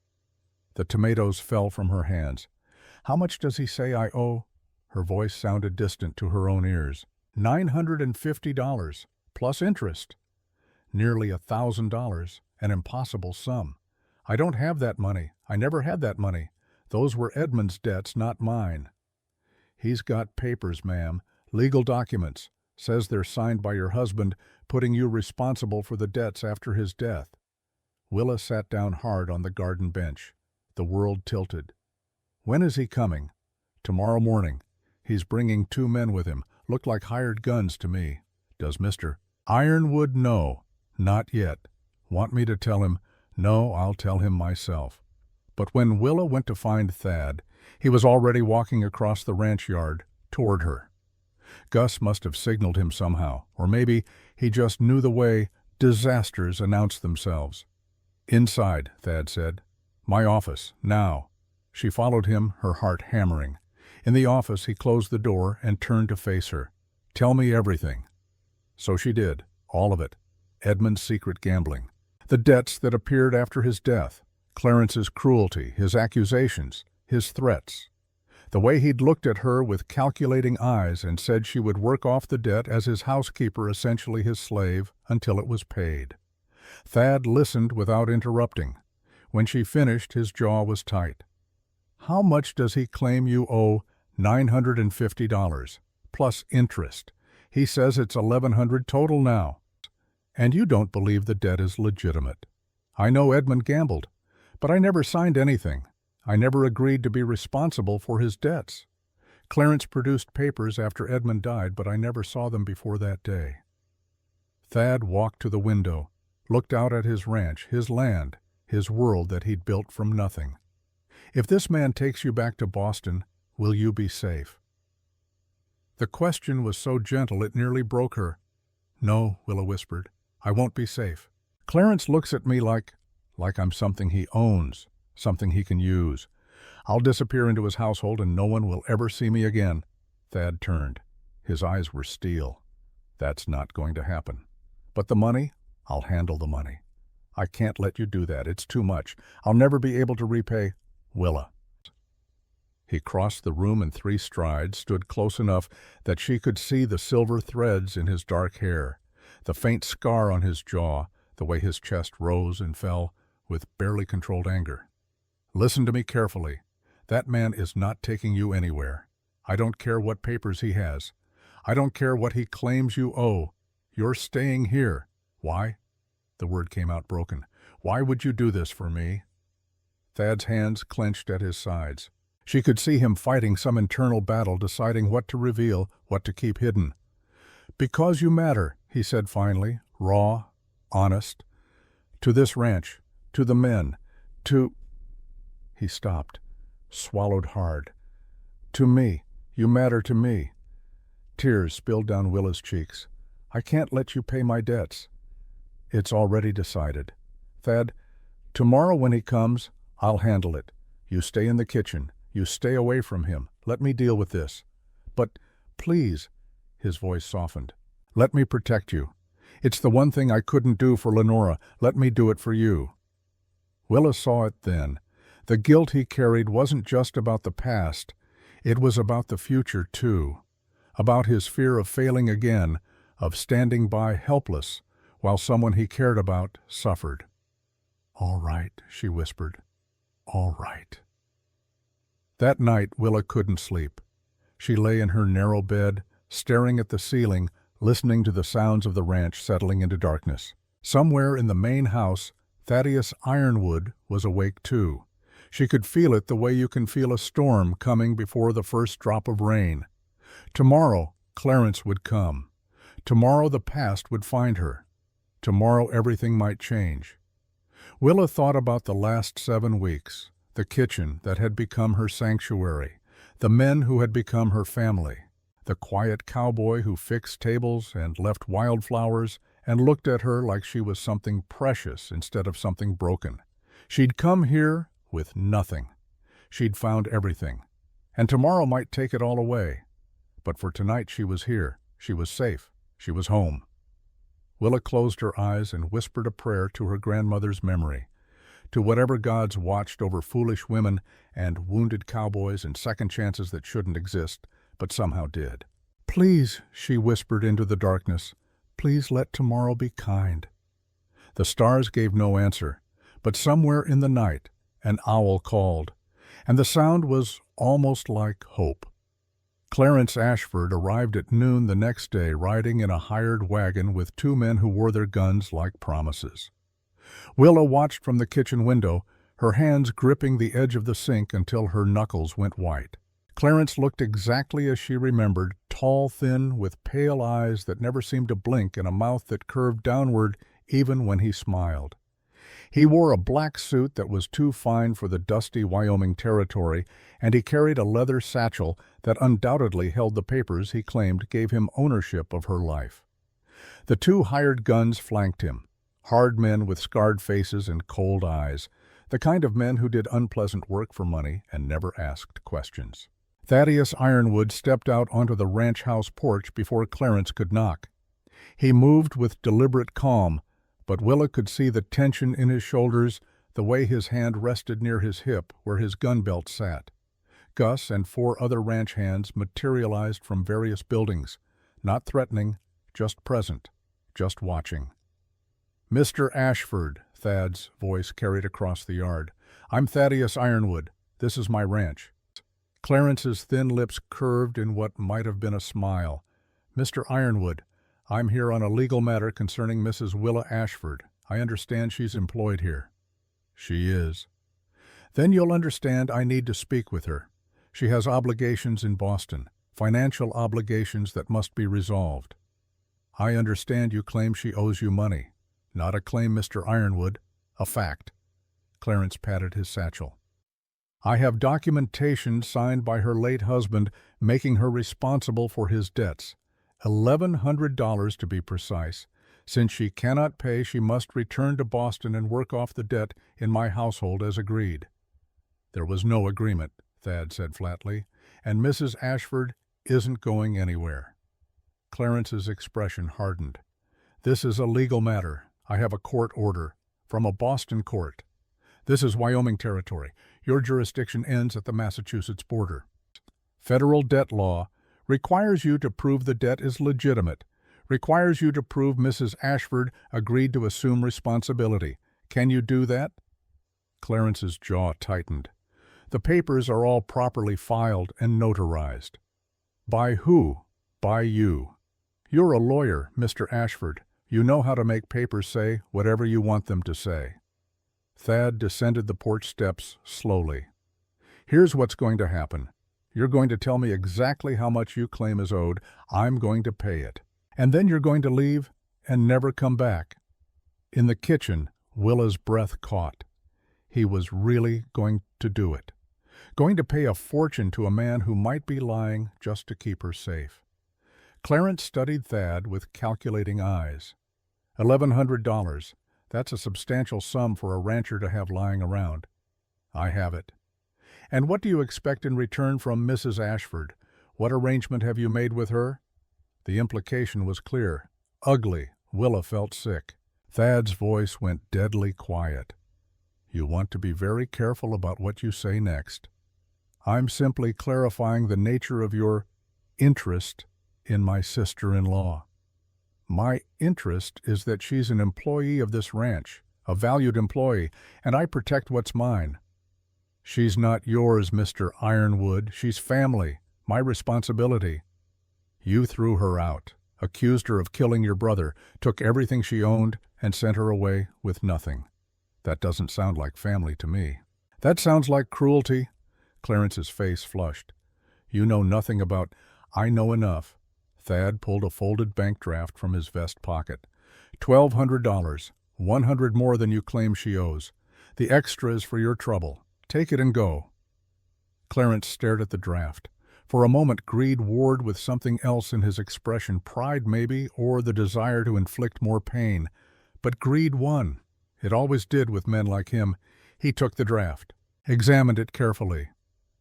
The tomatoes fell from her hands. "How much does he say I owe?" Her voice sounded distant to her own ears. $950, plus interest. Nearly $1,000, an impossible sum. "I don't have that money. I never had that money. Those were Edmund's debts, not mine." "He's got papers, ma'am. Legal documents. Says they're signed by your husband, putting you responsible for the debts after his death." Willa sat down hard on the garden bench. The world tilted. "When is he coming?" "Tomorrow morning. He's bringing 2 men with him. Look like hired guns to me." "Does Mr. Ironwood know?" "Not yet." "Want me to tell him?" "No, I'll tell him myself." But when Willa went to find Thad, he was already walking across the ranch yard toward her. Gus must have signaled him somehow, or maybe he just knew the way disasters announce themselves. "Inside," Thad said. "My office, now." She followed him, her heart hammering. In the office, he closed the door and turned to face her. "Tell me everything." So she did, all of it. Edmund's secret gambling. The debts that appeared after his death. Clarence's cruelty, his accusations, his threats. The way he'd looked at her with calculating eyes and said she would work off the debt as his housekeeper, essentially his slave, until it was paid. Thad listened without interrupting. When she finished, his jaw was tight. "How much does he claim you owe?" $950, plus interest. He says it's $1,100 total now. And you don't believe the debt is legitimate. I know Edmund gambled, but I never signed anything. I never agreed to be responsible for his debts. Clarence produced papers after Edmund died, but I never saw them before that day. Thad walked to the window, looked out at his ranch, his land, his world that he'd built from nothing. "If this man takes you back to Boston, will you be safe?" The question was so gentle it nearly broke her. "No," Willa whispered. "I won't be safe. Clarence looks at me like I'm something he owns, something he can use. I'll disappear into his household and no one will ever see me again." Thad turned. His eyes were steel. "That's not going to happen. But the money? I'll handle the money. I can't let you do that. It's too much. I'll never be able to repay Willa." He crossed the room in 3 strides, stood close enough that she could see the silver threads in his dark hair, the faint scar on his jaw, the way his chest rose and fell with barely controlled anger. "Listen to me carefully. That man is not taking you anywhere. I don't care what papers he has. I don't care what he claims you owe. You're staying here. Why?" The word came out broken. "Why would you do this for me?" Thad's hands clenched at his sides. She could see him fighting some internal battle, deciding what to reveal, what to keep hidden. "Because you matter," he said finally, raw, honest. "To this ranch, to the men, to—" He stopped. swallowed hard. To me. You matter to me. Tears spilled down Willa's cheeks. I can't let you pay my debts. It's already decided. Thad, tomorrow when he comes, I'll handle it. You stay in the kitchen. You stay away from him. Let me deal with this. But, please, his voice softened. Let me protect you. It's the one thing I couldn't do for Lenora. Let me do it for you. Willa saw it then. The guilt he carried wasn't just about the past. It was about the future, too. About his fear of failing again, of standing by helpless, while someone he cared about suffered. All right, she whispered. All right. That night, Willa couldn't sleep. She lay in her narrow bed, staring at the ceiling, listening to the sounds of the ranch settling into darkness. Somewhere in the main house, Thaddeus Ironwood was awake too. She could feel it the way you can feel a storm coming before the first drop of rain. Tomorrow, Clarence would come. Tomorrow the past would find her. Tomorrow everything might change. Willa thought about the last 7 weeks, the kitchen that had become her sanctuary, the men who had become her family, the quiet cowboy who fixed tables and left wildflowers and looked at her like she was something precious instead of something broken. She'd come here with nothing. She'd found everything. And tomorrow might take it all away. But for tonight she was here. She was safe. She was home. Willa closed her eyes and whispered a prayer to her grandmother's memory, to whatever gods watched over foolish women and wounded cowboys and second chances that shouldn't exist, but somehow did. Please, she whispered into the darkness, please let tomorrow be kind. The stars gave no answer, but somewhere in the night, an owl called, and the sound was almost like hope. Clarence Ashford arrived at noon the next day riding in a hired wagon with 2 men who wore their guns like promises. Willa watched from the kitchen window, her hands gripping the edge of the sink until her knuckles went white. Clarence looked exactly as she remembered, tall, thin, with pale eyes that never seemed to blink and a mouth that curved downward even when he smiled. He wore a black suit that was too fine for the dusty Wyoming territory, and he carried a leather satchel that undoubtedly held the papers he claimed gave him ownership of her life. The 2 hired guns flanked him, hard men with scarred faces and cold eyes, the kind of men who did unpleasant work for money and never asked questions. Thaddeus Ironwood stepped out onto the ranch house porch before Clarence could knock. He moved with deliberate calm, but Willa could see the tension in his shoulders, the way his hand rested near his hip where his gun belt sat. Gus and 4 other ranch hands materialized from various buildings, not threatening, just present, just watching. Mr. Ashford, Thad's voice carried across the yard. I'm Thaddeus Ironwood. This is my ranch. Clarence's thin lips curved in what might have been a smile. Mr. Ironwood, I'm here on a legal matter concerning Mrs. Willa Ashford. I understand she's employed here. She is. Then you'll understand I need to speak with her. She has obligations in Boston, financial obligations that must be resolved. I understand you claim she owes you money. Not a claim, Mr. Ironwood. A fact. Clarence patted his satchel. I have documentation signed by her late husband making her responsible for his debts. $1,100 to be precise. Since she cannot pay, she must return to Boston and work off the debt in my household as agreed. There was no agreement, Thad said flatly, and Mrs. Ashford isn't going anywhere. Clarence's expression hardened. This is a legal matter. I have a court order from a Boston court. This is Wyoming territory. Your jurisdiction ends at the Massachusetts border. Federal debt law requires you to prove the debt is legitimate, requires you to prove Mrs. Ashford agreed to assume responsibility. Can you do that? Clarence's jaw tightened. The papers are all properly filed and notarized. By who? By you. You're a lawyer, Mr. Ashford. You know how to make papers say whatever you want them to say. Thad descended the porch steps slowly. Here's what's going to happen. You're going to tell me exactly how much you claim is owed. I'm going to pay it. And then you're going to leave and never come back. In the kitchen, Willa's breath caught. He was really going to do it. Going to pay a fortune to a man who might be lying just to keep her safe. Clarence studied Thad with calculating eyes. $1,100. That's a substantial sum for a rancher to have lying around. I have it. And what do you expect in return from Mrs. Ashford? What arrangement have you made with her? The implication was clear. Ugly. Willa felt sick. Thad's voice went deadly quiet. You want to be very careful about what you say next. I'm simply clarifying the nature of your interest in my sister-in-law. My interest is that she's an employee of this ranch, a valued employee, and I protect what's mine. She's not yours, Mr. Ironwood. She's family, my responsibility. You threw her out, accused her of killing your brother, took everything she owned, and sent her away with nothing. That doesn't sound like family to me. That sounds like cruelty. Clarence's face flushed. You know nothing about... I know enough. Thad pulled a folded bank draft from his vest pocket. $1,200, $100 more than you claim she owes. The extra is for your trouble. Take it and go. Clarence stared at the draft. For a moment greed warred with something else in his expression, pride maybe, or the desire to inflict more pain. But greed won. It always did with men like him. He took the draft, examined it carefully.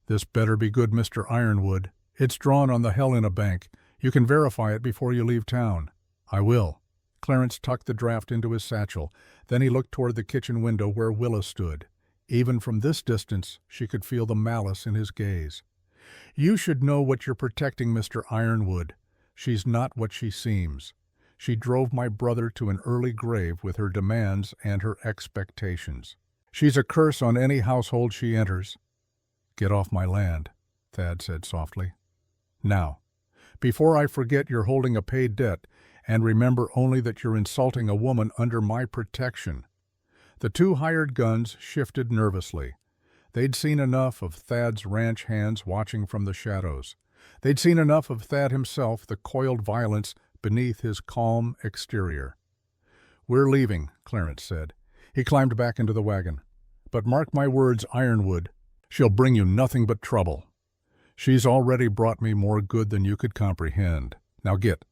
This better be good, Mr. Ironwood. It's drawn on the Helena Bank. You can verify it before you leave town. I will. Clarence tucked the draft into his satchel. Then he looked toward the kitchen window where Willa stood. Even from this distance, she could feel the malice in his gaze. You should know what you're protecting, Mr. Ironwood. She's not what she seems. She drove my brother to an early grave with her demands and her expectations. She's a curse on any household she enters. Get off my land, Thad said softly. Now, before I forget, you're holding a paid debt, and remember only that you're insulting a woman under my protection. The two hired guns shifted nervously. They'd seen enough of Thad's ranch hands watching from the shadows. They'd seen enough of Thad himself, the coiled violence beneath his calm exterior. We're leaving, Clarence said. He climbed back into the wagon. But mark my words, Ironwood, she'll bring you nothing but trouble. She's already brought me more good than you could comprehend. Now get.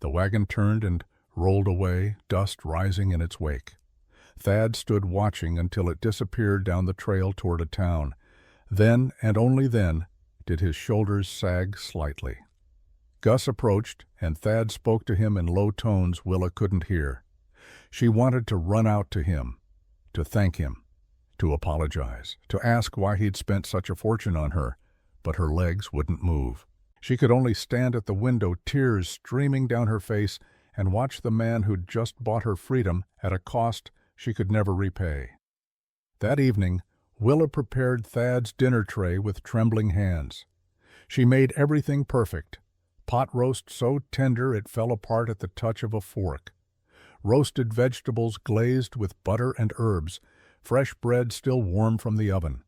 The wagon turned and rolled away, dust rising in its wake. Thad stood watching until it disappeared down the trail toward a town. Then, and only then, did his shoulders sag slightly. Gus approached, and Thad spoke to him in low tones Willa couldn't hear. She wanted to run out to him, to thank him, to apologize, to ask why he'd spent such a fortune on her, but her legs wouldn't move. She could only stand at the window, tears streaming down her face, and watch the man who'd just bought her freedom at a cost she could never repay. That evening, Willa prepared Thad's dinner tray with trembling hands. She made everything perfect. Pot roast so tender it fell apart at the touch of a fork. Roasted vegetables glazed with butter and herbs, fresh bread still warm from the oven.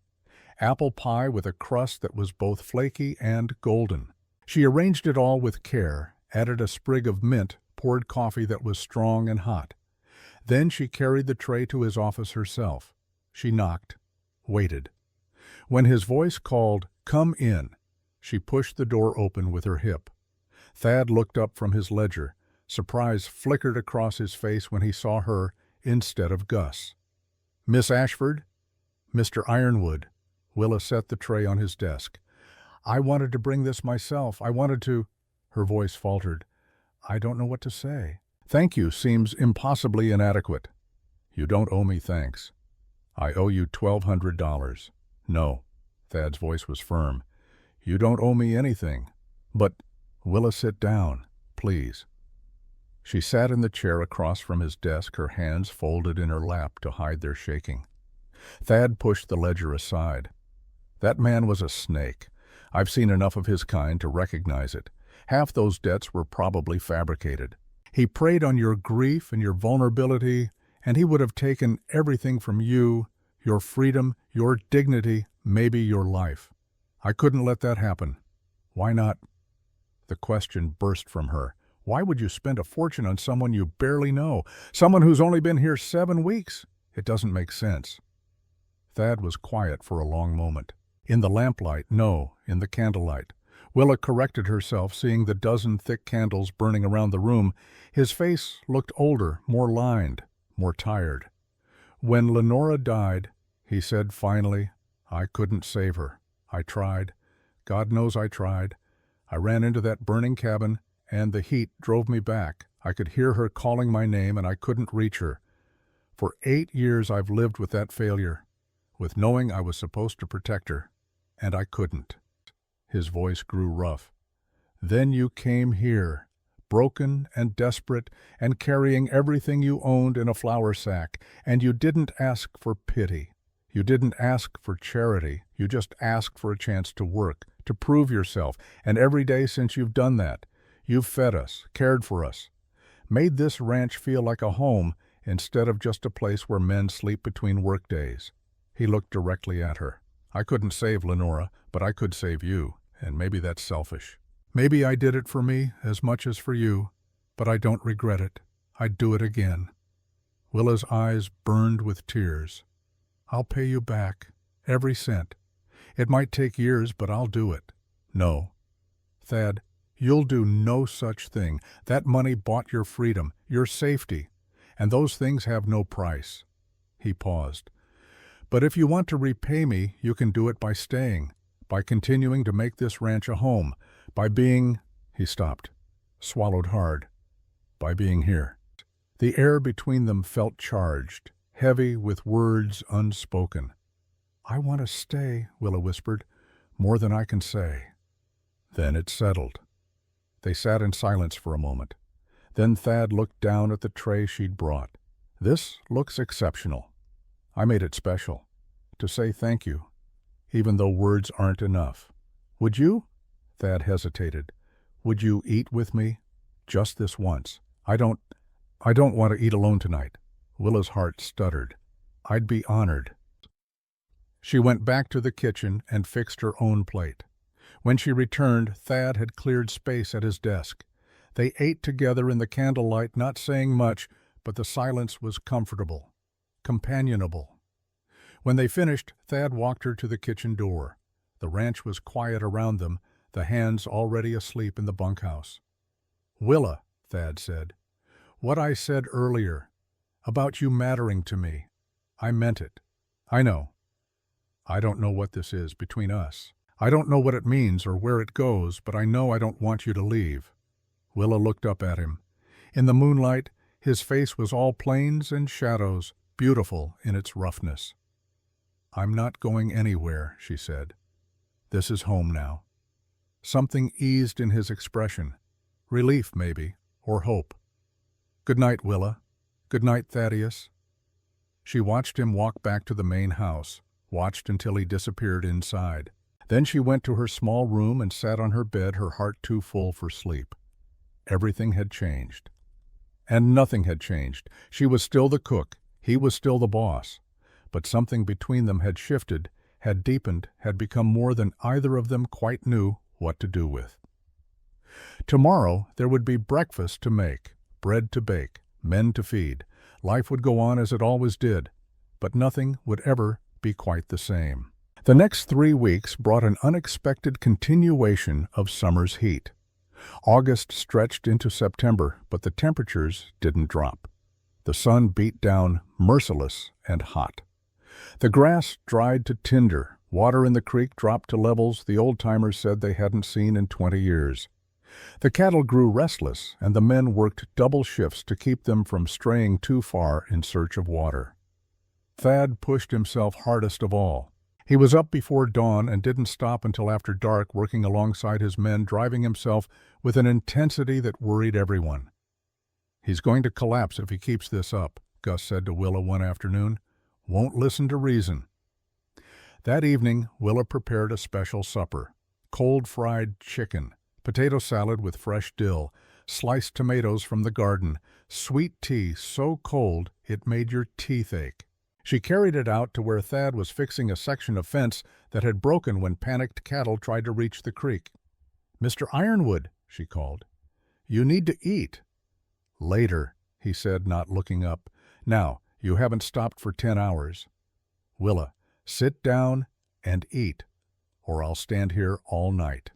Apple pie with a crust that was both flaky and golden. She arranged it all with care, added a sprig of mint, poured coffee that was strong and hot. Then she carried the tray to his office herself. She knocked, waited. When his voice called, "Come in," she pushed the door open with her hip. Thad looked up from his ledger. Surprise flickered across his face when he saw her instead of Gus. "Miss Ashford?" "Mr. Ironwood." Willa set the tray on his desk. "I wanted to bring this myself. I wanted to—" Her voice faltered. "I don't know what to say. Thank you seems impossibly inadequate." "You don't owe me thanks. I owe you $1,200. No." Thad's voice was firm. "You don't owe me anything. But, Willa, sit down, please." She sat in the chair across from his desk, her hands folded in her lap to hide their shaking. Thad pushed the ledger aside. "That man was a snake. I've seen enough of his kind to recognize it. Half those debts were probably fabricated. He preyed on your grief and your vulnerability, and he would have taken everything from you, your freedom, your dignity, maybe your life. I couldn't let that happen. Why not?" The question burst from her. "Why would you spend a fortune on someone you barely know, someone who's only been here 7 weeks? It doesn't make sense." Thad was quiet for a long moment. In the lamplight, no, in the candlelight. Willa corrected herself, seeing the dozen thick candles burning around the room. His face looked older, more lined, more tired. When Lenora died, he said finally, I couldn't save her. I tried. God knows I tried. I ran into that burning cabin, and the heat drove me back. I could hear her calling my name, and I couldn't reach her. For 8 years I've lived with that failure, with knowing I was supposed to protect her, and I couldn't. His voice grew rough. Then you came here, broken and desperate, and carrying everything you owned in a flour sack, and you didn't ask for pity. You didn't ask for charity. You just asked for a chance to work, to prove yourself, and every day since you've done that, you've fed us, cared for us, made this ranch feel like a home instead of just a place where men sleep between work days. He looked directly at her. I couldn't save Lenora, but I could save you, and maybe that's selfish. Maybe I did it for me as much as for you, but I don't regret it. I'd do it again. Willa's eyes burned with tears. I'll pay you back, every cent. It might take years, but I'll do it. No. Thad, you'll do no such thing. That money bought your freedom, your safety, and those things have no price. He paused. But if you want to repay me, you can do it by staying, by continuing to make this ranch a home, by being— He stopped, swallowed hard. By being here. The air between them felt charged, heavy with words unspoken. I want to stay, Willa whispered, more than I can say. Then it settled. They sat in silence for a moment. Then Thad looked down at the tray she'd brought. This looks exceptional. I made it special, to say thank you, even though words aren't enough. Would you? Thad hesitated. Would you eat with me? Just this once. I don't want to eat alone tonight. Willa's heart stuttered. I'd be honored. She went back to the kitchen and fixed her own plate. When she returned, Thad had cleared space at his desk. They ate together in the candlelight, not saying much, but the silence was comfortable, companionable. When they finished, Thad walked her to the kitchen door. The ranch was quiet around them, the hands already asleep in the bunkhouse. Willa, Thad said, what I said earlier, about you mattering to me, I meant it. I know. I don't know what this is between us. I don't know what it means or where it goes, but I know I don't want you to leave. Willa looked up at him. In the moonlight, his face was all plains and shadows, beautiful in its roughness. I'm not going anywhere, she said. This is home now. Something eased in his expression. Relief, maybe, or hope. Good night, Willa. Good night, Thaddeus. She watched him walk back to the main house, watched until he disappeared inside. Then she went to her small room and sat on her bed, her heart too full for sleep. Everything had changed. And nothing had changed. She was still the cook. He was still the boss. But something between them had shifted, had deepened, had become more than either of them quite knew what to do with. Tomorrow there would be breakfast to make, bread to bake, men to feed. Life would go on as it always did, but nothing would ever be quite the same. The next 3 weeks brought an unexpected continuation of summer's heat. August stretched into September, but the temperatures didn't drop. The sun beat down, merciless and hot. The grass dried to tinder. Water in the creek dropped to levels the old-timers said they hadn't seen in 20 years. The cattle grew restless, and the men worked double shifts to keep them from straying too far in search of water. Thad pushed himself hardest of all. He was up before dawn and didn't stop until after dark, working alongside his men, driving himself with an intensity that worried everyone. He's going to collapse if he keeps this up, Gus said to Willa one afternoon. Won't listen to reason. That evening, Willa prepared a special supper. Cold fried chicken, potato salad with fresh dill, sliced tomatoes from the garden, sweet tea so cold it made your teeth ache. She carried it out to where Thad was fixing a section of fence that had broken when panicked cattle tried to reach the creek. Mr. Ironwood, she called, you need to eat. Later, he said, not looking up. Now, you haven't stopped for 10 hours. Willa, sit down and eat. or I'll stand here all night."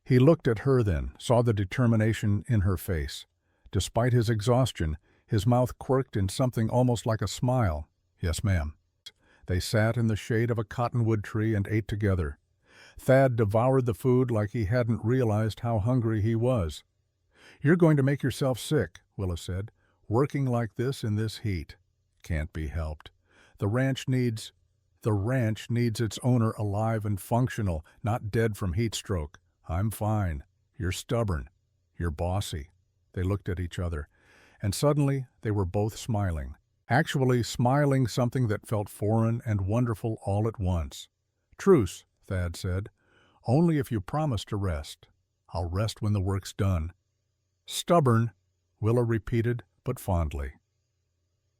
He looked at her then, saw the determination in her face. Despite his exhaustion, his mouth quirked in something almost like a smile. "Yes, ma'am." They sat in the shade of a cottonwood tree and ate together. Thad devoured the food like he hadn't realized how hungry he was. "You're going to make yourself sick," Willa said, "working like this in this heat." "Can't be helped. The ranch needs its owner alive and functional, not dead from heat stroke. I'm fine. You're stubborn. You're bossy." They looked at each other, and suddenly they were both smiling. Actually smiling something that felt foreign and wonderful all at once. "Truce," Thad said. "Only if you promise to rest. I'll rest when the work's done." "Stubborn," Willa repeated, but fondly.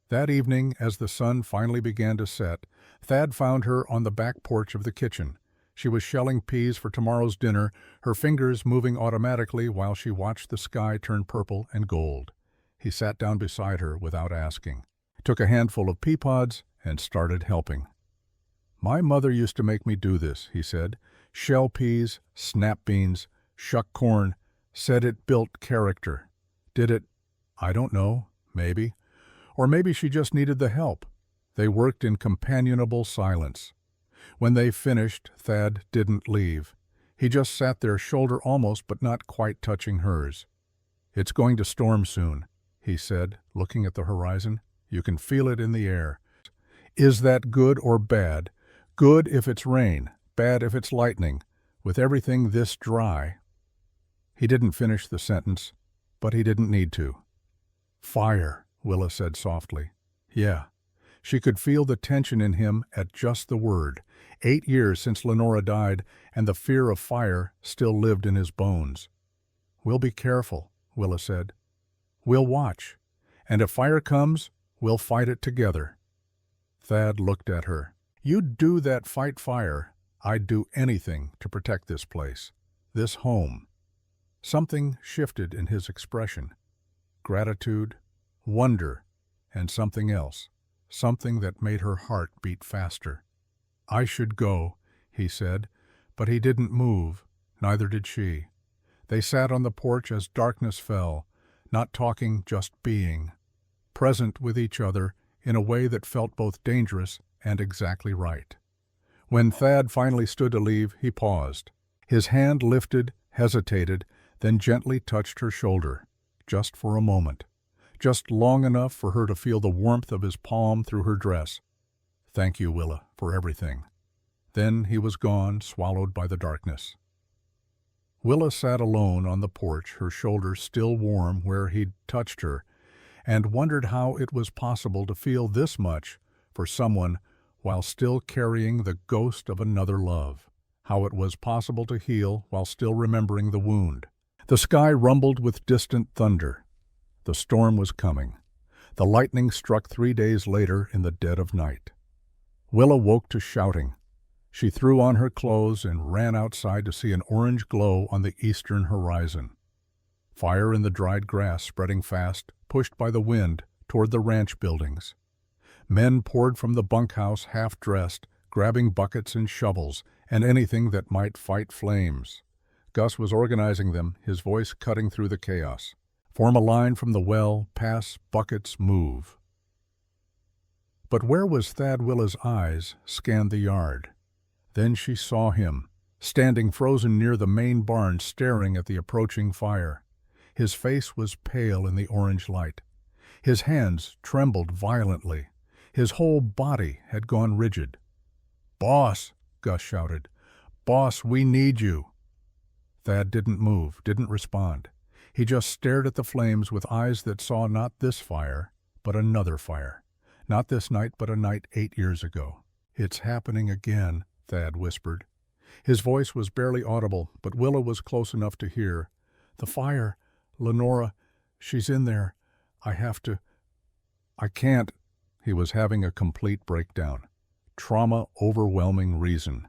That evening, as the sun finally began to set, Thad found her on the back porch of the kitchen. She was shelling peas for tomorrow's dinner, her fingers moving automatically while she watched the sky turn purple and gold. He sat down beside her without asking, took a handful of pea pods, and started helping. "My mother used to make me do this," he said. "Shell peas, snap beans, shuck corn. Said it built character. Did it? I don't know. Maybe. Or maybe she just needed the help." They worked in companionable silence. When they finished, Thad didn't leave. He just sat there, shoulder almost but not quite touching hers. "It's going to storm soon," he said, looking at the horizon. "You can feel it in the air. Is that good or bad? Good if it's rain, bad if it's lightning. With everything this dry—" He didn't finish the sentence, but he didn't need to. "Fire," Willa said softly. "Yeah." She could feel the tension in him at just the word. 8 years since Lenora died, and the fear of fire still lived in his bones. "We'll be careful," Willa said. "We'll watch. And if fire comes, we'll fight it together." Thad looked at her. "You'd do that, fight fire. I'd do anything to protect this place, this home." Something shifted in his expression. Gratitude, wonder, and something else. Something that made her heart beat faster. "I should go," he said, but he didn't move, neither did she. They sat on the porch as darkness fell, not talking, just being, present with each other in a way that felt both dangerous and exactly right. When Thad finally stood to leave, he paused. His hand lifted, hesitated, then gently touched her shoulder, just for a moment. Just long enough for her to feel the warmth of his palm through her dress. "Thank you, Willa, for everything." Then he was gone, swallowed by the darkness. Willa sat alone on the porch, her shoulder still warm where he'd touched her, and wondered how it was possible to feel this much for someone while still carrying the ghost of another love. How it was possible to heal while still remembering the wound. The sky rumbled with distant thunder. The storm was coming. The lightning struck 3 days later in the dead of night. Willa woke to shouting. She threw on her clothes and ran outside to see an orange glow on the eastern horizon. Fire in the dried grass spreading fast, pushed by the wind toward the ranch buildings. Men poured from the bunkhouse half-dressed, grabbing buckets and shovels and anything that might fight flames. Gus was organizing them, his voice cutting through the chaos. "Form a line from the well, pass, buckets, move." But where was Thad? Willa's eyes scanned the yard. Then she saw him, standing frozen near the main barn, staring at the approaching fire. His face was pale in the orange light. His hands trembled violently. His whole body had gone rigid. "Boss!" Gus shouted. "Boss, we need you!" Thad didn't move, didn't respond. He just stared at the flames with eyes that saw not this fire, but another fire. Not this night, but a night 8 years ago. "It's happening again," Thad whispered. His voice was barely audible, but Willa was close enough to hear. "The fire, Lenora, she's in there. I can't." He was having a complete breakdown. Trauma overwhelming reason.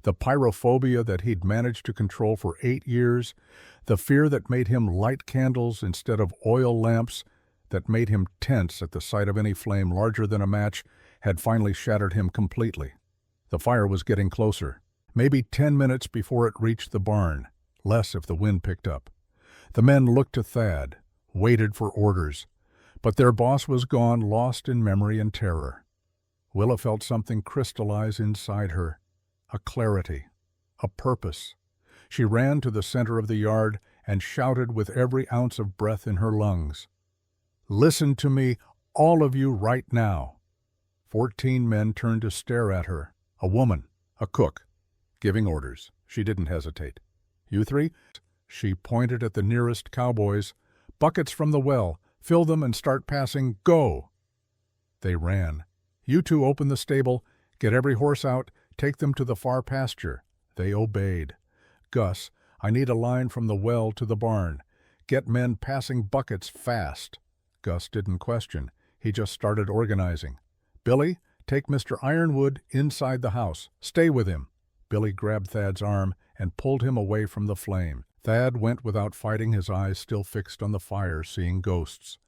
The pyrophobia that he'd managed to control for 8 years, the fear that made him light candles instead of oil lamps, that made him tense at the sight of any flame larger than a match, had finally shattered him completely. The fire was getting closer. maybe 10 minutes before it reached the barn, less if the wind picked up. The men looked to Thad, waited for orders, but their boss was gone, lost in memory and terror. Willa felt something crystallize inside her, a clarity, a purpose. She ran to the center of the yard and shouted with every ounce of breath in her lungs, "Listen to me, all of you, right now." 14 men turned to stare at her, a woman, a cook, giving orders. She didn't hesitate. "You three?" She pointed at the nearest cowboys. "Buckets from the well, fill them and start passing, go!" They ran. "You two open the stable, get every horse out, take them to the far pasture." They obeyed. "Gus, I need a line from the well to the barn. Get men passing buckets fast." Gus didn't question. He just started organizing. "Billy, take Mr. Ironwood inside the house. Stay with him." Billy grabbed Thad's arm and pulled him away from the flame. Thad went without fighting, his eyes still fixed on the fire, seeing ghosts.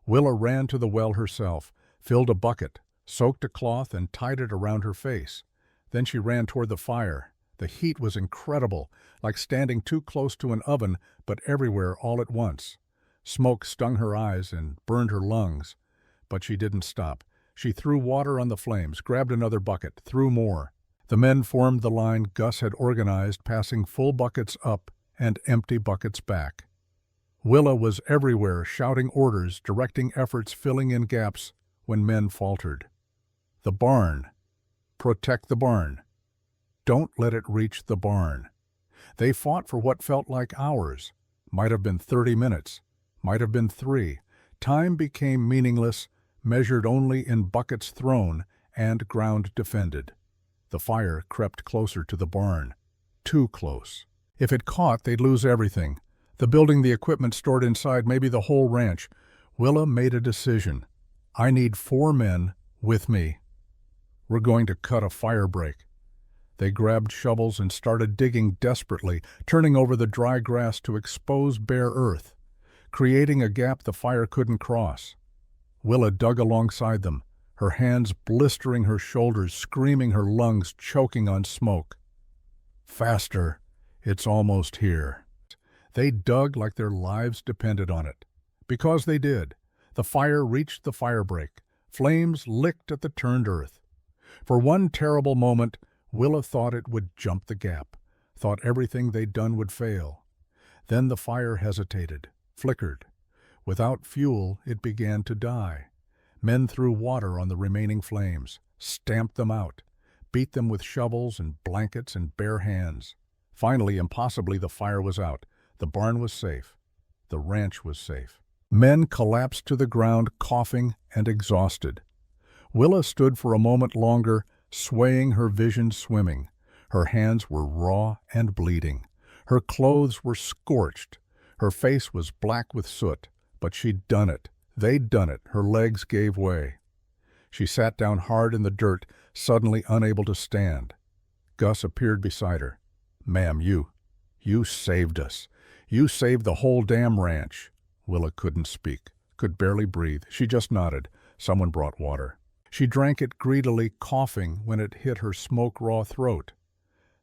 Willa ran to the well herself, filled a bucket, soaked a cloth, and tied it around her face. Then she ran toward the fire. The heat was incredible, like standing too close to an oven, but everywhere all at once. Smoke stung her eyes and burned her lungs. But she didn't stop. She threw water on the flames, grabbed another bucket, threw more. The men formed the line Gus had organized, passing full buckets up and empty buckets back. Willa was everywhere, shouting orders, directing efforts, filling in gaps when men faltered. The barn. Protect the barn. Don't let it reach the barn. They fought for what felt like hours. Might have been 30 minutes. Might have been 3. Time became meaningless, measured only in buckets thrown and ground defended. The fire crept closer to the barn. Too close. If it caught, they'd lose everything. The building, the equipment stored inside, maybe the whole ranch. Willa made a decision. "I need 4 men with me. We're going to cut a fire break." They grabbed shovels and started digging desperately, turning over the dry grass to expose bare earth, creating a gap the fire couldn't cross. Willa dug alongside them, her hands blistering her shoulders, screaming, her lungs choking on smoke. "Faster! It's almost here." They dug like their lives depended on it. Because they did. The fire reached the firebreak. Flames licked at the turned earth. For one terrible moment, Willa thought it would jump the gap, thought everything they'd done would fail. Then the fire hesitated, flickered. Without fuel, it began to die. Men threw water on the remaining flames, stamped them out, beat them with shovels and blankets and bare hands. Finally, impossibly, the fire was out. The barn was safe. The ranch was safe. Men collapsed to the ground, coughing and exhausted. Willa stood for a moment longer, swaying, her vision swimming. Her hands were raw and bleeding. Her clothes were scorched. Her face was black with soot. But she'd done it. They'd done it. Her legs gave way. She sat down hard in the dirt, suddenly unable to stand. Gus appeared beside her. "Ma'am, you saved us. You saved the whole damn ranch." Willa couldn't speak, could barely breathe. She just nodded. Someone brought water. She drank it greedily, coughing when it hit her smoke-raw throat.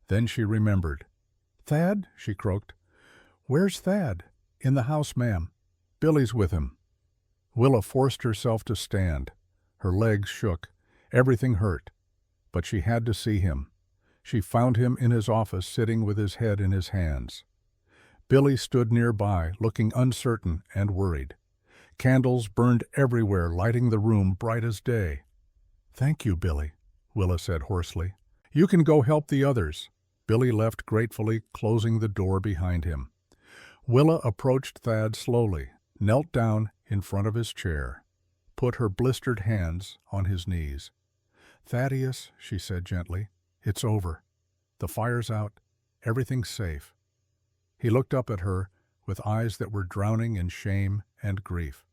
Then she remembered. "Thad?" she croaked. "Where's Thad?" "In the house, ma'am. Billy's with him." Willa forced herself to stand. Her legs shook. Everything hurt. But she had to see him. She found him in his office, sitting with his head in his hands. Billy stood nearby, looking uncertain and worried. Candles burned everywhere, lighting the room bright as day. "Thank you, Billy," Willa said hoarsely. "You can go help the others." Billy left gratefully, closing the door behind him. Willa approached Thad slowly, knelt down in front of his chair, put her blistered hands on his knees. "Thaddeus," she said gently, "it's over. The fire's out. Everything's safe." He looked up at her with eyes that were drowning in shame and grief.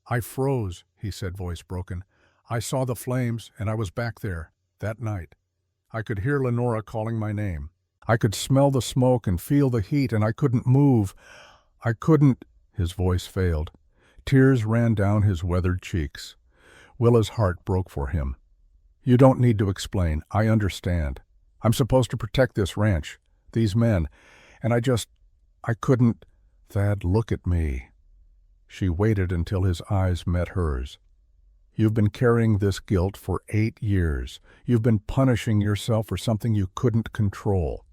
"I froze," he said, voice broken. "I saw the flames, and I was back there, that night. I could hear Lenora calling my name. I could smell the smoke and feel the heat, and I couldn't move. I couldn't—" His voice failed. Tears ran down his weathered cheeks. Willa's heart broke for him. "You don't need to explain. I understand. I'm supposed to protect this ranch, these men, and I couldn't. Thad, look at me. She waited until his eyes met hers. You've been carrying this guilt for 8 years. You've been punishing yourself for something you couldn't control.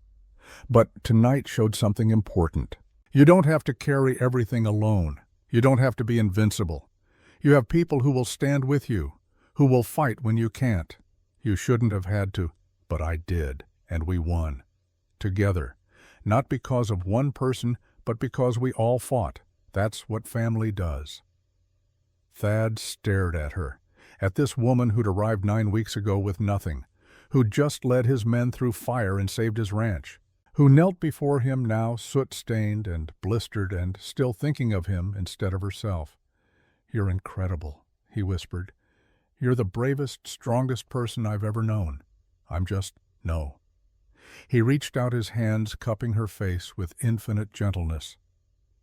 But tonight showed something important. You don't have to carry everything alone. You don't have to be invincible. You have people who will stand with you, who will fight when you can't. You shouldn't have had to, but I did, and we won. Together. Not because of one person, but because we all fought. That's what family does. Thad stared at her, at this woman who'd arrived 9 weeks ago with nothing, who'd just led his men through fire and saved his ranch, who knelt before him now soot-stained and blistered and still thinking of him instead of herself. "You're incredible," he whispered. "You're the bravest, strongest person I've ever known. No." He reached out his hands, cupping her face with infinite gentleness.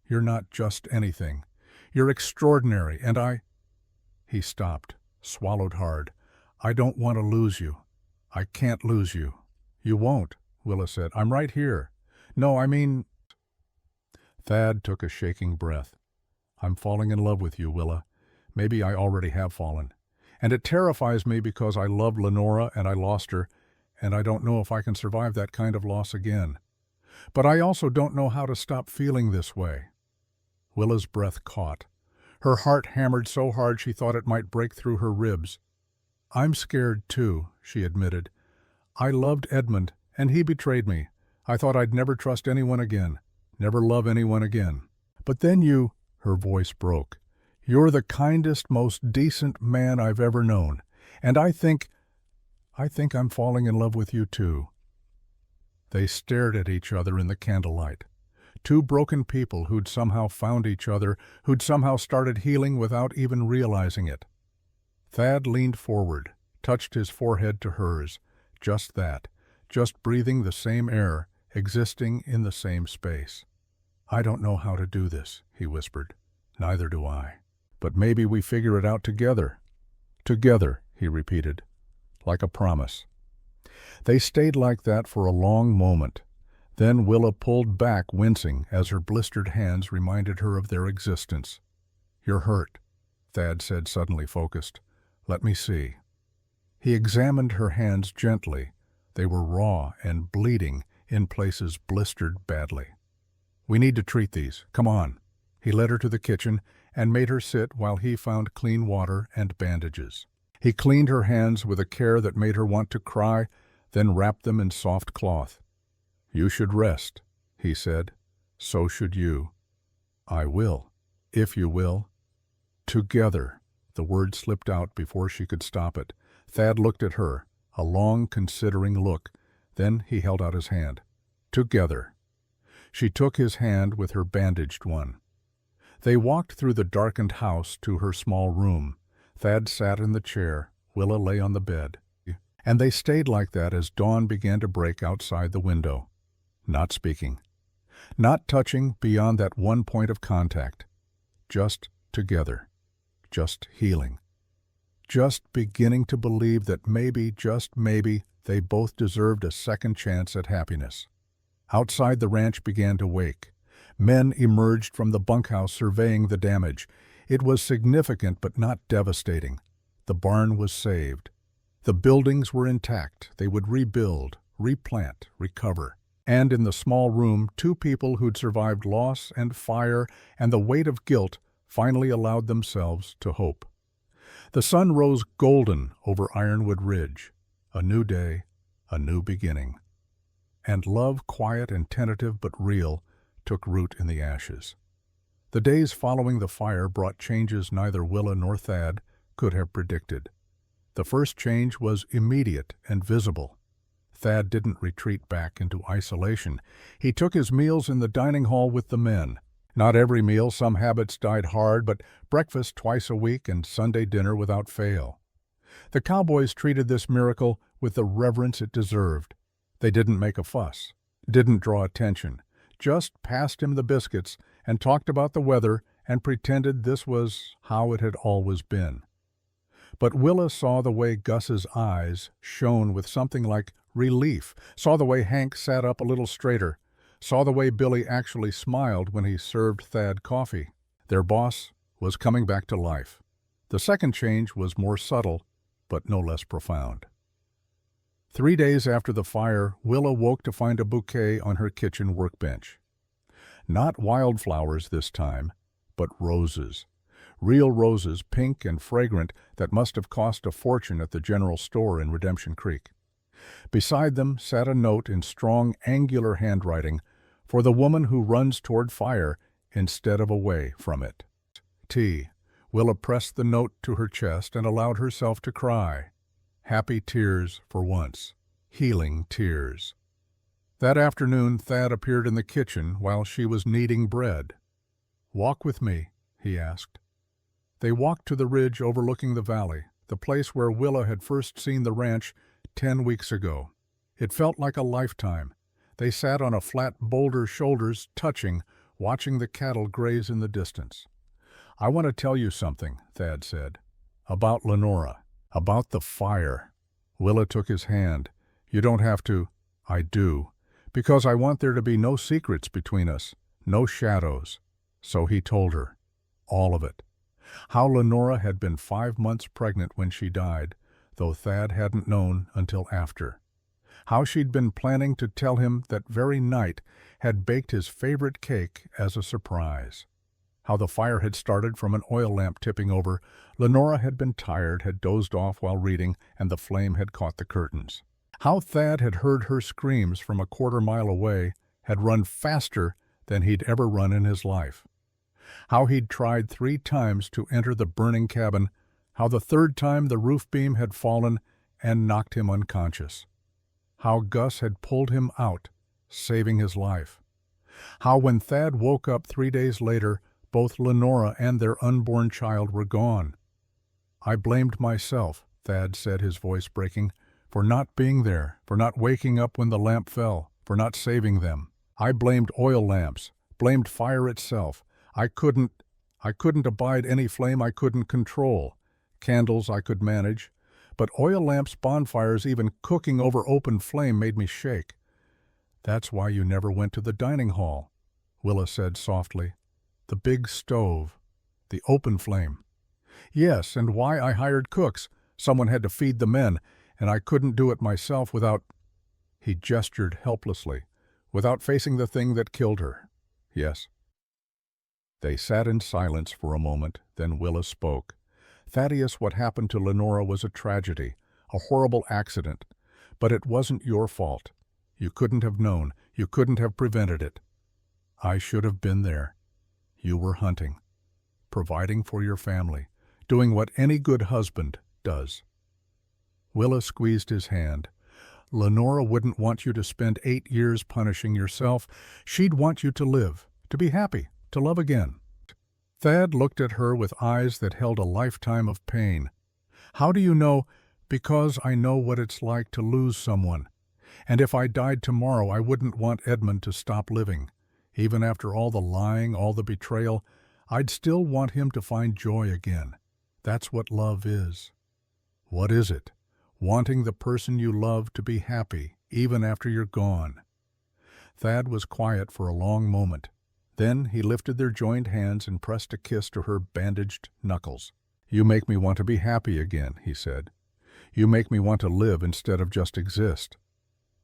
"You're not just anything. You're extraordinary, and He stopped, swallowed hard. "I don't want to lose you. I can't lose you." "You won't," Willa said. "I'm right here." "No, I mean—" Thad took a shaking breath. "I'm falling in love with you, Willa. Maybe I already have fallen. And it terrifies me because I loved Lenora and I lost her, and I don't know if I can survive that kind of loss again. But I also don't know how to stop feeling this way." Willa's breath caught. Her heart hammered so hard she thought it might break through her ribs. "I'm scared too," she admitted. "I loved Edmund, and he betrayed me. I thought I'd never trust anyone again, never love anyone again. But then you—" her voice broke. "You're the kindest, most decent man I've ever known, and I think I'm falling in love with you too." They stared at each other in the candlelight. Two broken people who'd somehow found each other, who'd somehow started healing without even realizing it. Thad leaned forward, touched his forehead to hers. Just that, just breathing the same air, existing in the same space. "I don't know how to do this," he whispered. "Neither do I. But maybe we figure it out together." "Together," he repeated, like a promise. They stayed like that for a long moment. Then Willa pulled back, wincing, as her blistered hands reminded her of their existence. "You're hurt," Thad said, suddenly focused. "Let me see." He examined her hands gently. They were raw and bleeding, in places blistered badly. "We need to treat these. Come on." He led her to the kitchen and made her sit while he found clean water and bandages. He cleaned her hands with a care that made her want to cry, then wrapped them in soft cloth. "You should rest," he said. "So should you." "I will, if you will." "Together." The word slipped out before she could stop it. Thad looked at her, a long, considering look. Then he held out his hand. "Together." She took his hand with her bandaged one. They walked through the darkened house to her small room. Thad sat in the chair. Willa lay on the bed. And they stayed like that as dawn began to break outside the window. Not speaking. Not touching beyond that one point of contact. Just together. Just healing. Just beginning to believe that maybe, just maybe, they both deserved a second chance at happiness. Outside, the ranch began to wake. Men emerged from the bunkhouse surveying the damage. It was significant but not devastating. The barn was saved. The buildings were intact. They would rebuild, replant, recover. And in the small room, two people who'd survived loss and fire and the weight of guilt finally allowed themselves to hope. The sun rose golden over Ironwood Ridge. A new day, a new beginning. And love, quiet and tentative but real, took root in the ashes. The days following the fire brought changes neither Willa nor Thad could have predicted. The first change was immediate and visible. Thad didn't retreat back into isolation. He took his meals in the dining hall with the men. Not every meal, some habits died hard, but breakfast twice a week and Sunday dinner without fail. The cowboys treated this miracle with the reverence it deserved. They didn't make a fuss, didn't draw attention, just passed him the biscuits and talked about the weather and pretended this was how it had always been. But Willa saw the way Gus's eyes shone with something like relief, saw the way Hank sat up a little straighter, saw the way Billy actually smiled when he served Thad coffee. Their boss was coming back to life. The second change was more subtle, but no less profound. 3 days after the fire, Willa woke to find a bouquet on her kitchen workbench. Not wildflowers this time, but roses. Real roses, pink and fragrant, that must have cost a fortune at the general store in Redemption Creek. Beside them sat a note in strong, angular handwriting for the woman who runs toward fire instead of away from it. Willa pressed the note to her chest and allowed herself to cry. Happy tears for once. Healing tears. That afternoon, Thad appeared in the kitchen while she was kneading bread. "Walk with me," he asked. They walked to the ridge overlooking the valley, the place where Willa had first seen the ranch 10 weeks ago. It felt like a lifetime. They sat on a flat boulder, shoulders touching, watching the cattle graze in the distance. "I want to tell you something," Thad said. "About Lenora. About the fire." Willa took his hand. "You don't have to." "I do. Because I want there to be no secrets between us. No shadows." So he told her. All of it. How Lenora had been 5 months pregnant when she died, though Thad hadn't known until after. How she'd been planning to tell him that very night, had baked his favorite cake as a surprise. How the fire had started from an oil lamp tipping over. Lenora had been tired, had dozed off while reading, and the flame had caught the curtains. How Thad had heard her screams from a quarter-mile away, had run faster than he'd ever run in his life. How he'd tried 3 times to enter the burning cabin, how the 3rd time the roof beam had fallen and knocked him unconscious. How Gus had pulled him out, saving his life. How when Thad woke up 3 days later, both Lenora and their unborn child were gone. "I blamed myself," Thad said, his voice breaking, "for not being there, for not waking up when the lamp fell, for not saving them. I blamed oil lamps, blamed fire itself. I couldn't abide any flame I couldn't control. Candles I could manage, but oil lamps, bonfires, even cooking over open flame made me shake." "That's why you never went to the dining hall," Willa said softly. "The big stove, the open flame." "Yes, and why I hired cooks. Someone had to feed the men, and I couldn't do it myself without—" He gestured helplessly. "Without facing the thing that killed her." "Yes." They sat in silence for a moment, then Willa spoke. "Thaddeus, what happened to Lenora was a tragedy, a horrible accident. But it wasn't your fault. You couldn't have known. You couldn't have prevented it. I should have been there. You were hunting, providing for your family, doing what any good husband does." Willa squeezed his hand. "Lenora wouldn't want you to spend 8 years punishing yourself. She'd want you to live, to be happy, to love again." Thad looked at her with eyes that held a lifetime of pain. "How do you know?" "Because I know what it's like to lose someone. And if I died tomorrow, I wouldn't want Edmund to stop living. Even after all the lying, all the betrayal, I'd still want him to find joy again. That's what love is." "What is it?" "Wanting the person you love to be happy, even after you're gone." Thad was quiet for a long moment. Then he lifted their joined hands and pressed a kiss to her bandaged knuckles. "You make me want to be happy again," he said. "You make me want to live instead of just exist."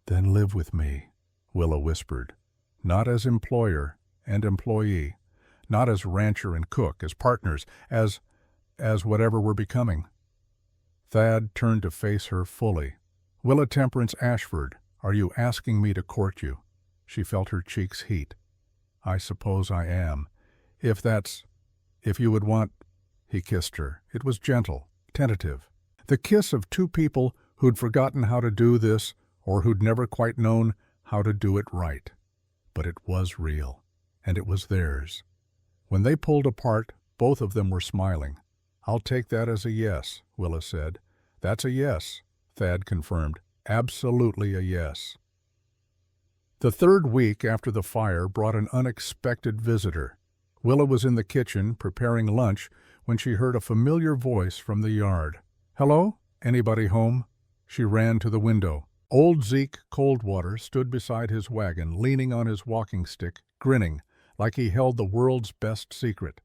"Then live with me," Willa whispered. "Not as employer and employee, not as rancher and cook, as partners, as whatever we're becoming." Thad turned to face her fully. "Willa Temperance Ashford, are you asking me to court you?" She felt her cheeks heat. "I suppose I am. If you would want—" He kissed her. It was gentle, tentative. The kiss of 2 people who'd forgotten how to do this, or who'd never quite known how to do it right. But it was real, and it was theirs. When they pulled apart, both of them were smiling. "I'll take that as a yes," Willa said. "That's a yes," Thad confirmed. "Absolutely a yes." The 3rd week after the fire brought an unexpected visitor. Willa was in the kitchen preparing lunch when she heard a familiar voice from the yard. "Hello? Anybody home?" She ran to the window. Old Zeke Coldwater stood beside his wagon, leaning on his walking stick, grinning, like he held the world's best secret.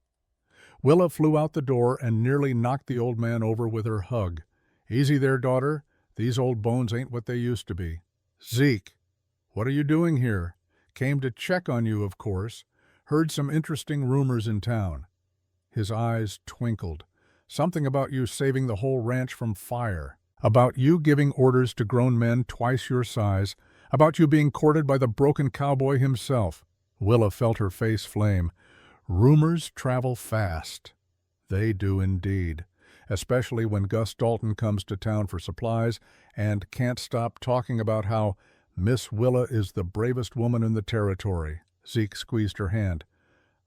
Willa flew out the door and nearly knocked the old man over with her hug. "Easy there, daughter. These old bones ain't what they used to be." "Zeke, what are you doing here?" "Came to check on you, of course. Heard some interesting rumors in town." His eyes twinkled. "Something about you saving the whole ranch from fire. About you giving orders to grown men twice your size. About you being courted by the broken cowboy himself." Willa felt her face flame. "Rumors travel fast." "They do indeed. Especially when Gus Dalton comes to town for supplies and can't stop talking about how Miss Willa is the bravest woman in the territory." Zeke squeezed her hand.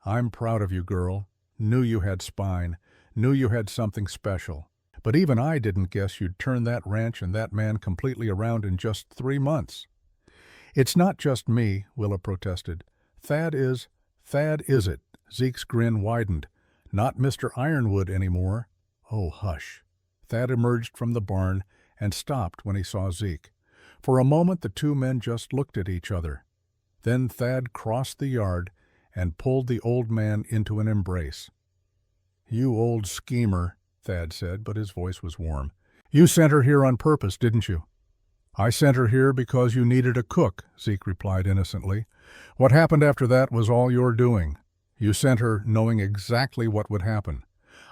"I'm proud of you, girl. Knew you had spine. Knew you had something special. But even I didn't guess you'd turn that ranch and that man completely around in just 3 months." "It's not just me," Willa protested. Thad is it?" Zeke's grin widened. "Not Mr. Ironwood anymore." "Oh, hush." Thad emerged from the barn and stopped when he saw Zeke. For a moment the two men just looked at each other. Then Thad crossed the yard and pulled the old man into an embrace. "You old schemer," Thad said, but his voice was warm. "You sent her here on purpose, didn't you?" "I sent her here because you needed a cook," Zeke replied innocently. "What happened after that was all your doing. You sent her knowing exactly what would happen.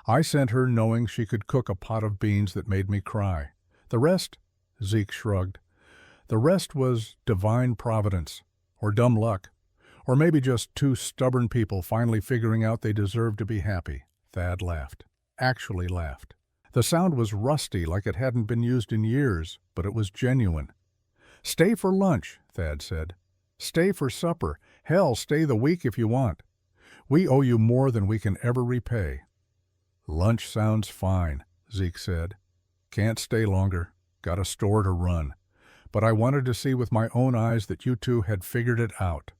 I sent her knowing she could cook a pot of beans that made me cry. The rest," Zeke shrugged, "the rest was divine providence, or dumb luck, or maybe just two stubborn people finally figuring out they deserved to be happy." Thad laughed. Actually laughed. The sound was rusty, like it hadn't been used in years, but it was genuine. "Stay for lunch," Thad said. "Stay for supper. Hell, stay the week if you want. We owe you more than we can ever repay." "Lunch sounds fine," Zeke said. "Can't stay longer. Got a store to run. But I wanted to see with my own eyes that you two had figured it out."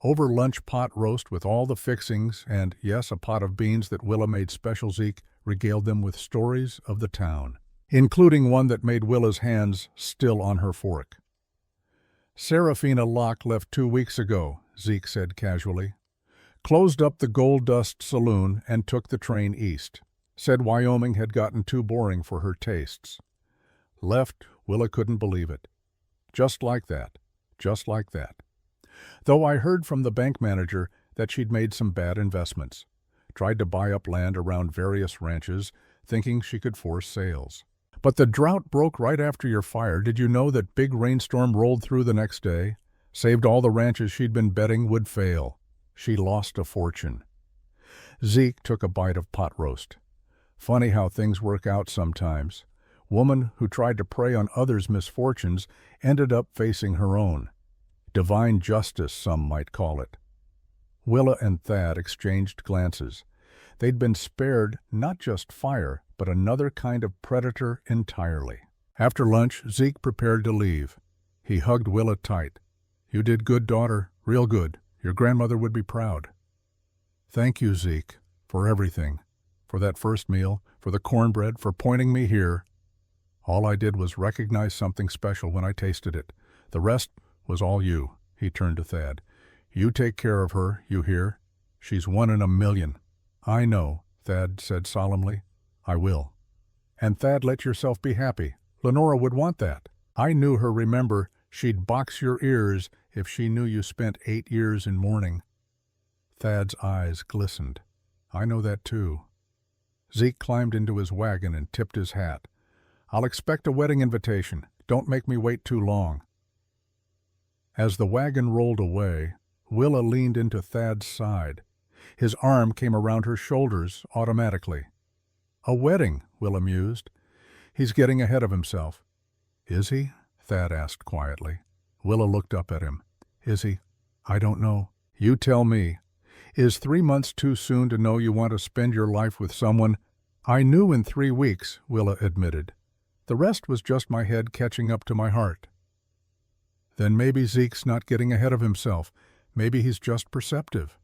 Over lunch pot roast with all the fixings and, yes, a pot of beans that Willa made special, Zeke regaled them with stories of the town, including one that made Willa's hands still on her fork. "Serafina Locke left 2 weeks ago," Zeke said casually. "Closed up the Gold Dust Saloon and took the train east. Said Wyoming had gotten too boring for her tastes. Left, Willa couldn't believe it. Just like that. Just like that. Though I heard from the bank manager that she'd made some bad investments. Tried to buy up land around various ranches, thinking she could force sales. But the drought broke right after your fire. Did you know that big rainstorm rolled through the next day? Saved all the ranches she'd been betting would fail. She lost a fortune." Zeke took a bite of pot roast. "Funny how things work out sometimes. Woman who tried to prey on others' misfortunes ended up facing her own. Divine justice, some might call it." Willa and Thad exchanged glances. They'd been spared not just fire, but another kind of predator entirely. After lunch, Zeke prepared to leave. He hugged Willa tight. "You did good, daughter, real good. Your grandmother would be proud." "Thank you, Zeke, for everything. For that first meal, for the cornbread, for pointing me here. All I did was recognize something special when I tasted it. The rest was all you." He turned to Thad. "You take care of her, you hear? She's 1 in a million." "I know," Thad said solemnly. "I will." "And Thad, let yourself be happy. Lenora would want that. I knew her, remember. She'd box your ears if she knew you spent 8 years in mourning." Thad's eyes glistened. "I know that too." Zeke climbed into his wagon and tipped his hat. "I'll expect a wedding invitation. Don't make me wait too long." As the wagon rolled away, Willa leaned into Thad's side. His arm came around her shoulders automatically. "A wedding," Willa mused. "He's getting ahead of himself." "Is he?" Thad asked quietly. Willa looked up at him. "Is he? I don't know. You tell me. Is 3 months too soon to know you want to spend your life with someone?" "I knew in 3 weeks," Willa admitted. "The rest was just my head catching up to my heart." "Then maybe Zeke's not getting ahead of himself. Maybe he's just perceptive."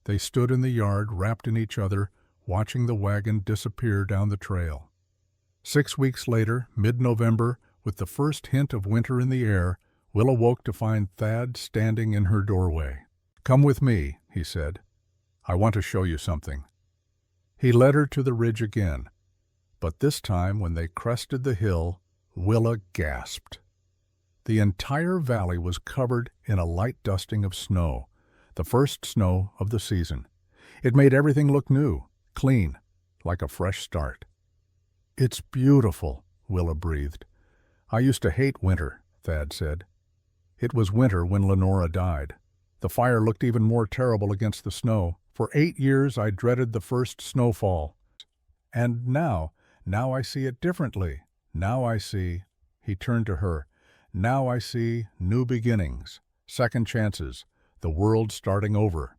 They stood in the yard, wrapped in each other, watching the wagon disappear down the trail. 6 weeks later, mid-November, With the first hint of winter in the air, Will awoke to find Thad standing in her doorway. "Come with me," he said. "I want to show you something." He led her to the ridge again, but this time when they crested the hill, Willa gasped. The entire valley was covered in a light dusting of snow, the first snow of the season. It made everything look new, clean, like a fresh start. "It's beautiful," Willa breathed. "I used to hate winter," Thad said. "It was winter when Lenora died. The fire looked even more terrible against the snow. For 8 years I dreaded the first snowfall. And now I see it differently. Now I see," he turned to her, "now I see new beginnings, second chances, the world starting over."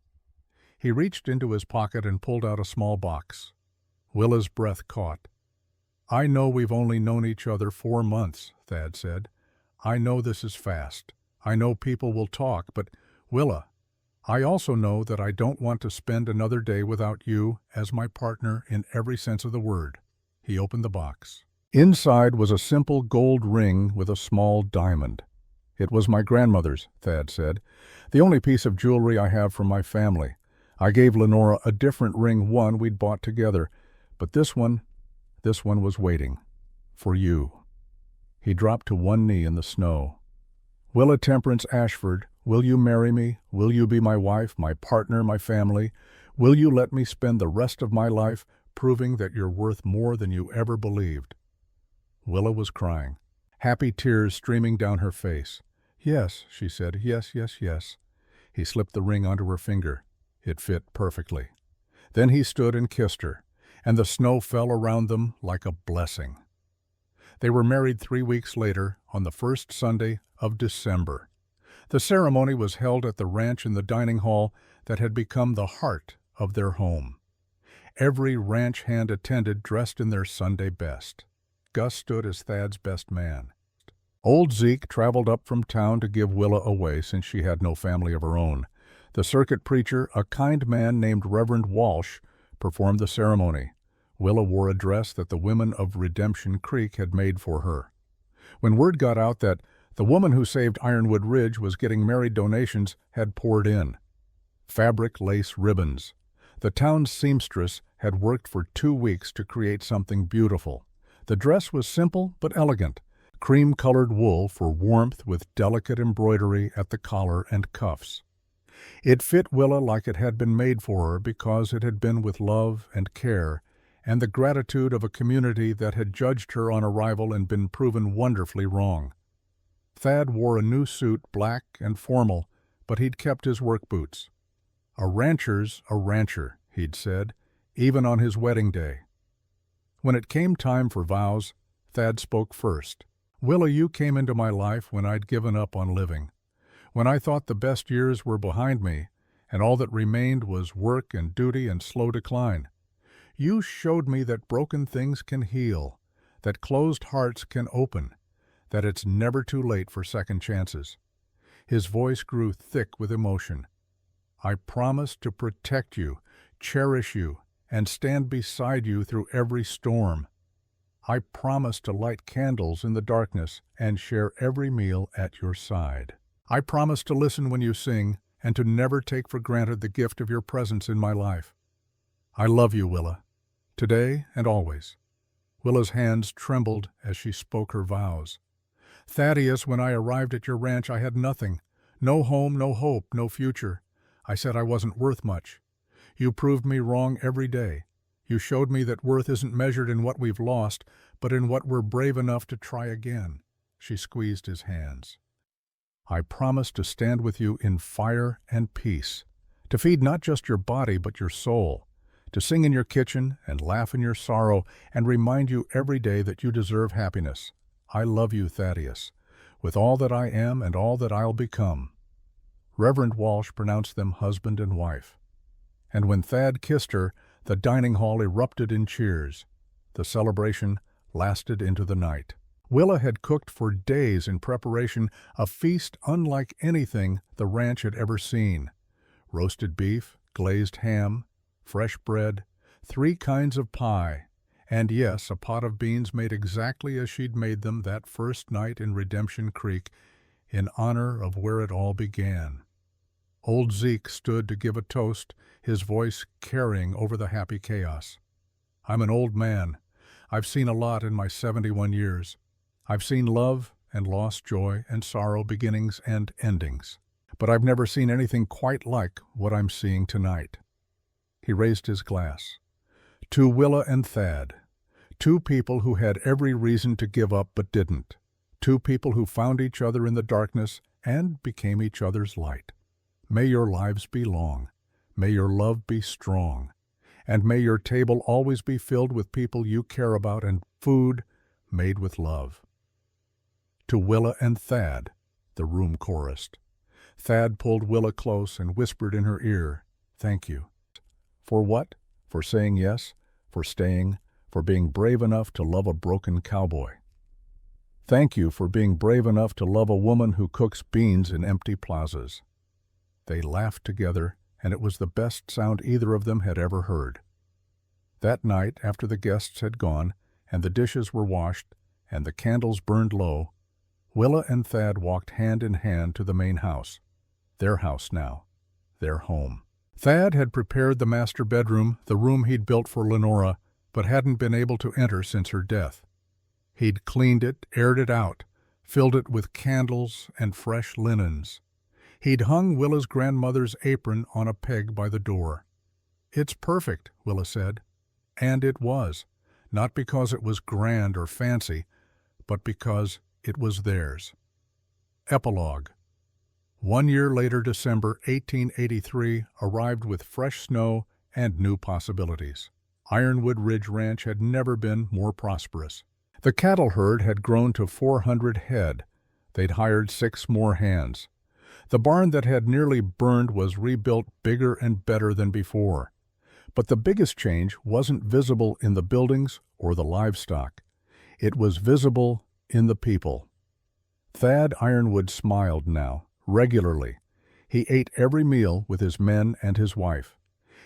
He reached into his pocket and pulled out a small box. Willa's breath caught. "I know we've only known each other 4 months," Thad said. "I know this is fast. I know people will talk, but Willa, I also know that I don't want to spend another day without you as my partner in every sense of the word." He opened the box. Inside was a simple gold ring with a small diamond. "It was my grandmother's," Thad said. "The only piece of jewelry I have from my family. I gave Lenora a different ring, one we'd bought together, but this one was waiting. For you." He dropped to one knee in the snow. "Willa Temperance Ashford, will you marry me? Will you be my wife, my partner, my family? Will you let me spend the rest of my life proving that you're worth more than you ever believed?" Willa was crying, happy tears streaming down her face. "Yes," she said, "yes, yes, yes." He slipped the ring onto her finger. It fit perfectly. Then he stood and kissed her, and the snow fell around them like a blessing. They were married 3 weeks later, on the first Sunday of December. The ceremony was held at the ranch in the dining hall that had become the heart of their home. Every ranch hand attended dressed in their Sunday best. Gus stood as Thad's best man. Old Zeke traveled up from town to give Willa away since she had no family of her own. The circuit preacher, a kind man named Reverend Walsh, performed the ceremony. Willa wore a dress that the women of Redemption Creek had made for her. When word got out that the woman who saved Ironwood Ridge was getting married, donations had poured in. Fabric lace ribbons. The town's seamstress had worked for 2 weeks to create something beautiful. The dress was simple but elegant. Cream-colored wool for warmth with delicate embroidery at the collar and cuffs. It fit Willa like it had been made for her because it had been with love and care and the gratitude of a community that had judged her on arrival and been proven wonderfully wrong. Thad wore a new suit, black and formal, but he'd kept his work boots. "A rancher's a rancher," he'd said, even on his wedding day. When it came time for vows, Thad spoke first. "Willa, you came into my life when I'd given up on living, when I thought the best years were behind me, and all that remained was work and duty and slow decline. You showed me that broken things can heal, that closed hearts can open, that it's never too late for second chances." His voice grew thick with emotion. "I promise to protect you, cherish you, and stand beside you through every storm. I promise to light candles in the darkness and share every meal at your side. I promise to listen when you sing and to never take for granted the gift of your presence in my life. I love you, Willa, today and always." Willa's hands trembled as she spoke her vows. "Thaddeus, when I arrived at your ranch, I had nothing. No home, no hope, no future. I said I wasn't worth much. You proved me wrong every day. You showed me that worth isn't measured in what we've lost, but in what we're brave enough to try again." She squeezed his hands. "I promise to stand with you in fire and peace, to feed not just your body but your soul, to sing in your kitchen and laugh in your sorrow and remind you every day that you deserve happiness. I love you, Thaddeus, with all that I am and all that I'll become." Reverend Walsh pronounced them husband and wife. And when Thad kissed her, the dining hall erupted in cheers. The celebration lasted into the night. Willa had cooked for days in preparation a feast unlike anything the ranch had ever seen. Roasted beef, glazed ham, fresh bread, 3 kinds of pie, And yes, a pot of beans made exactly as she'd made them that first night in Redemption Creek, in honor of where it all began. Old Zeke stood to give a toast, his voice carrying over the happy chaos. "I'm an old man. I've seen a lot in my 71 years. I've seen love and lost, joy and sorrow, beginnings and endings. But I've never seen anything quite like what I'm seeing tonight." He raised his glass. To Willa and Thad, two people who had every reason to give up but didn't. Two people who found each other in the darkness and became each other's light. May your lives be long. May your love be strong. And may your table always be filled with people you care about and food made with love. To Willa and Thad, the room chorused. Thad pulled Willa close and whispered in her ear, "Thank you." For what? For saying yes, for staying, for being brave enough to love a broken cowboy. Thank you for being brave enough to love a woman who cooks beans in empty plazas. They laughed together, and it was the best sound either of them had ever heard. That night, after the guests had gone, and the dishes were washed, and the candles burned low, Willa and Thad walked hand in hand to the main house. Their house now. Their home. Thad had prepared the master bedroom, the room he'd built for Lenora, but hadn't been able to enter since her death. He'd cleaned it, aired it out, filled it with candles and fresh linens. He'd hung Willa's grandmother's apron on a peg by the door. "It's perfect," Willa said. And it was, not because it was grand or fancy, but because it was theirs. Epilogue. 1 year later, December 1883, arrived with fresh snow and new possibilities. Ironwood Ridge Ranch had never been more prosperous. The cattle herd had grown to 400 head. They'd hired 6 more hands. The barn that had nearly burned was rebuilt bigger and better than before. But the biggest change wasn't visible in the buildings or the livestock. It was visible in the people. Thad Ironwood smiled now, regularly. He ate every meal with his men and his wife.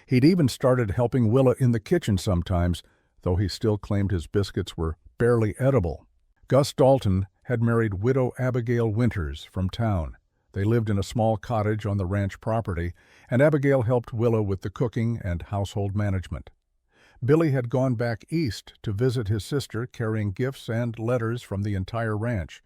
He'd even started helping Willa in the kitchen sometimes, though he still claimed his biscuits were barely edible. Gus Dalton had married widow Abigail Winters from town. They lived in a small cottage on the ranch property, and Abigail helped Willa with the cooking and household management. Billy had gone back east to visit his sister, carrying gifts and letters from the entire ranch.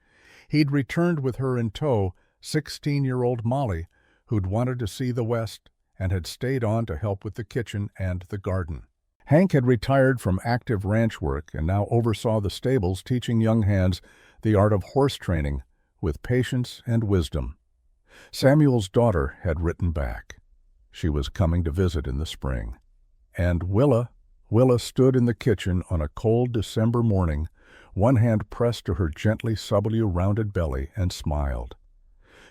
He'd returned with her in tow 16-year-old Molly, who'd wanted to see the West and had stayed on to help with the kitchen and the garden. Hank had retired from active ranch work and now oversaw the stables, teaching young hands the art of horse training with patience and wisdom. Samuel's daughter had written back. She was coming to visit in the spring. And Willa stood in the kitchen on a cold December morning, one hand pressed to her gently rounded belly, and smiled.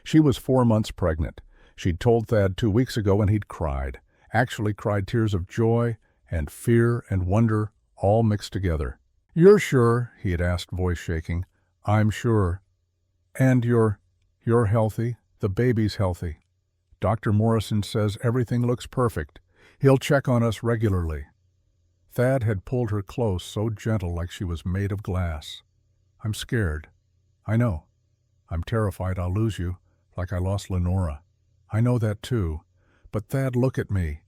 She was 4 months pregnant. She'd told Thad 2 weeks ago, and he'd cried. Actually cried tears of joy and fear and wonder all mixed together. "You're sure?" he had asked, voice shaking. "I'm sure." "And you're healthy? The baby's healthy. Dr. Morrison says everything looks perfect. He'll check on us regularly." Thad had pulled her close, so gentle, like she was made of glass. "I'm scared. I know. I'm terrified I'll lose you, like I lost Lenora. I know that too. But Thad, look at me."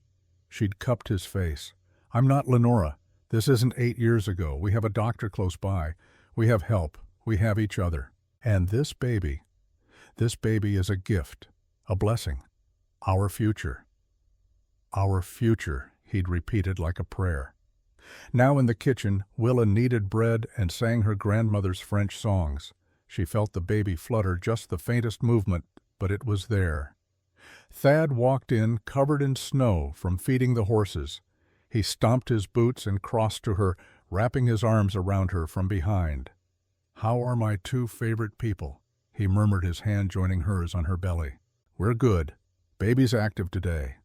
She'd cupped his face. "I'm not Lenora. This isn't 8 years ago. We have a doctor close by. We have help. We have each other. And this baby is a gift, a blessing. Our future." "Our future," he'd repeated like a prayer. Now in the kitchen, Willa kneaded bread and sang her grandmother's French songs. She felt the baby flutter, just the faintest movement, but it was there. Thad walked in, covered in snow from feeding the horses. He stomped his boots and crossed to her, wrapping his arms around her from behind. "How are my 2 favorite people?" he murmured, his hand joining hers on her belly. "We're good. Baby's active today.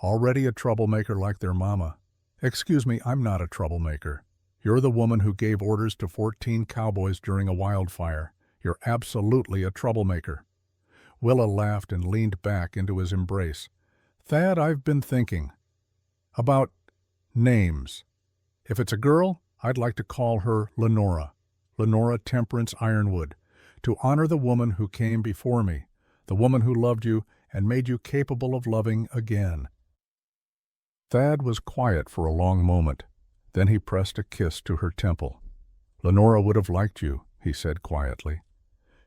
Already a troublemaker like their mama." "Excuse me, I'm not a troublemaker. You're the woman who gave orders to 14 cowboys during a wildfire. You're absolutely a troublemaker." Willa laughed and leaned back into his embrace. "Thad, I've been thinking about names. If it's a girl, I'd like to call her Lenora Temperance Ironwood, to honor the woman who came before me, the woman who loved you and made you capable of loving again." Thad was quiet for a long moment. Then he pressed a kiss to her temple. "Lenora would have liked you," he said quietly.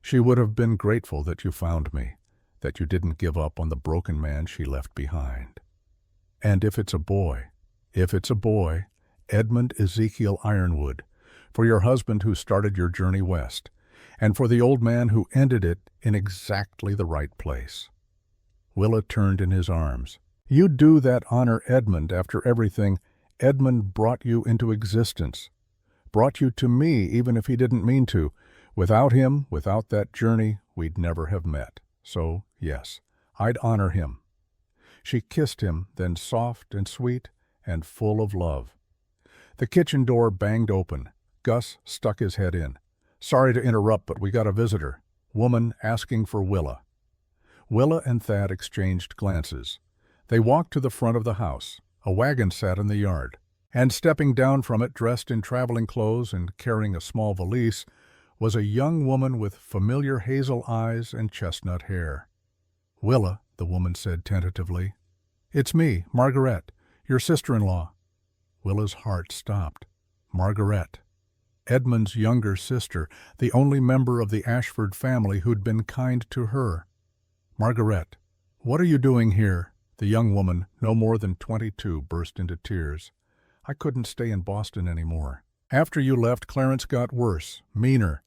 "She would have been grateful that you found me, that you didn't give up on the broken man she left behind. And if it's a boy, Edmund Ezekiel Ironwood, for your husband who started your journey west, and for the old man who ended it in exactly the right place." Willa turned in his arms. "You do that honor Edmund after everything. Edmund brought you into existence, brought you to me even if he didn't mean to. Without him, without that journey, we'd never have met. So, yes, I'd honor him." She kissed him, then soft and sweet and full of love. The kitchen door banged open. Gus stuck his head in. "Sorry to interrupt, but we got a visitor. Woman asking for Willa." Willa and Thad exchanged glances. They walked to the front of the house. A wagon sat in the yard, and stepping down from it, dressed in traveling clothes and carrying a small valise, was a young woman with familiar hazel eyes and chestnut hair. "Willa," the woman said tentatively. "It's me, Margaret, your sister-in-law." Willa's heart stopped. Margaret. Edmund's younger sister, the only member of the Ashford family who'd been kind to her. "Margaret, what are you doing here?" The young woman, no more than 22, burst into tears. "I couldn't stay in Boston anymore. After you left, Clarence got worse, meaner.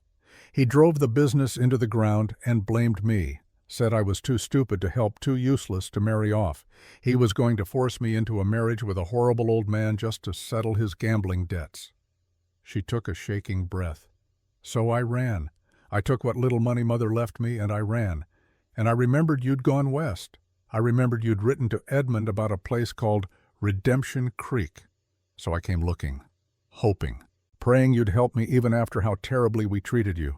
He drove the business into the ground and blamed me, said I was too stupid to help, too useless to marry off. He was going to force me into a marriage with a horrible old man just to settle his gambling debts." She took a shaking breath. "So I ran. I took what little money Mother left me and I ran. And I remembered you'd gone west. I remembered you'd written to Edmund about a place called Redemption Creek. So I came looking, hoping, praying you'd help me even after how terribly we treated you."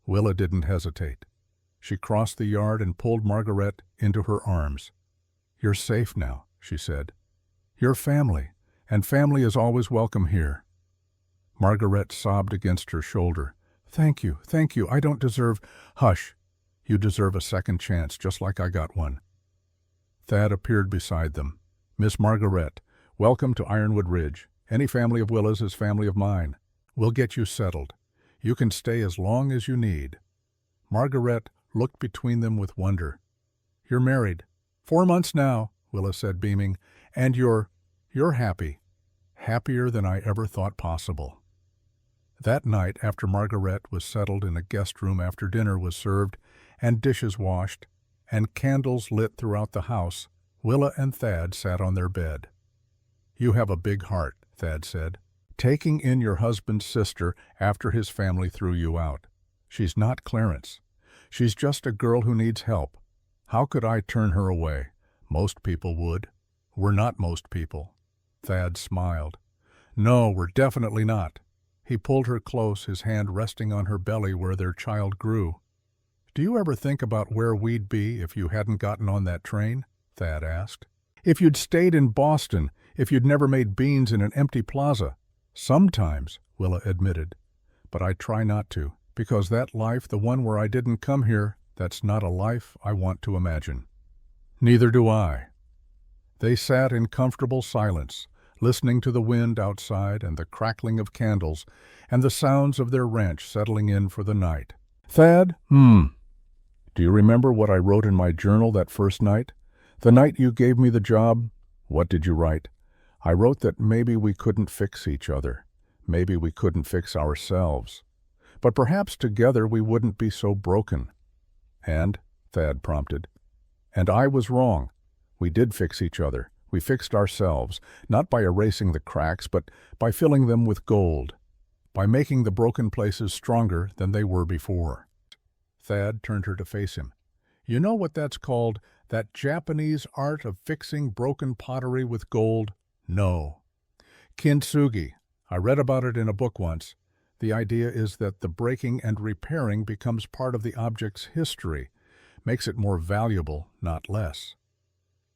Willa didn't hesitate. She crossed the yard and pulled Margaret into her arms. "You're safe now," she said. "You're family, and family is always welcome here." Margaret sobbed against her shoulder. Thank you, I don't deserve—" "Hush. You deserve a second chance, just like I got one." Thad appeared beside them. "Miss Margaret, welcome to Ironwood Ridge. Any family of Willa's is family of mine. We'll get you settled. You can stay as long as you need." Margaret looked between them with wonder. "You're married." "4 months now," Willa said, beaming. "And you're happy." "Happier than I ever thought possible." That night, after Margaret was settled in a guest room after dinner was served, and dishes washed, and candles lit throughout the house, Willa and Thad sat on their bed. "You have a big heart," Thad said, "taking in your husband's sister after his family threw you out. She's not Clarence. She's just a girl who needs help. How could I turn her away? Most people would. We're not most people." Thad smiled. "No, we're definitely not." He pulled her close, his hand resting on her belly where their child grew. "Do you ever think about where we'd be if you hadn't gotten on that train?" Thad asked. "If you'd stayed in Boston, if you'd never made beans in an empty plaza." "Sometimes," Willa admitted. "But I try not to, because that life, the one where I didn't come here, that's not a life I want to imagine." "Neither do I." They sat in comfortable silence, listening to the wind outside and the crackling of candles and the sounds of their ranch settling in for the night. "Thad, do you remember what I wrote in my journal that first night? The night you gave me the job?" "What did you write?" "I wrote that maybe we couldn't fix each other. Maybe we couldn't fix ourselves. But perhaps together we wouldn't be so broken." "And?" Thad prompted. "And I was wrong. We did fix each other. We fixed ourselves, not by erasing the cracks, but by filling them with gold, by making the broken places stronger than they were before." Thad turned her to face him. "You know what that's called? That Japanese art of fixing broken pottery with gold?" "No." "Kintsugi. I read about it in a book once. The idea is that the breaking and repairing becomes part of the object's history, makes it more valuable, not less."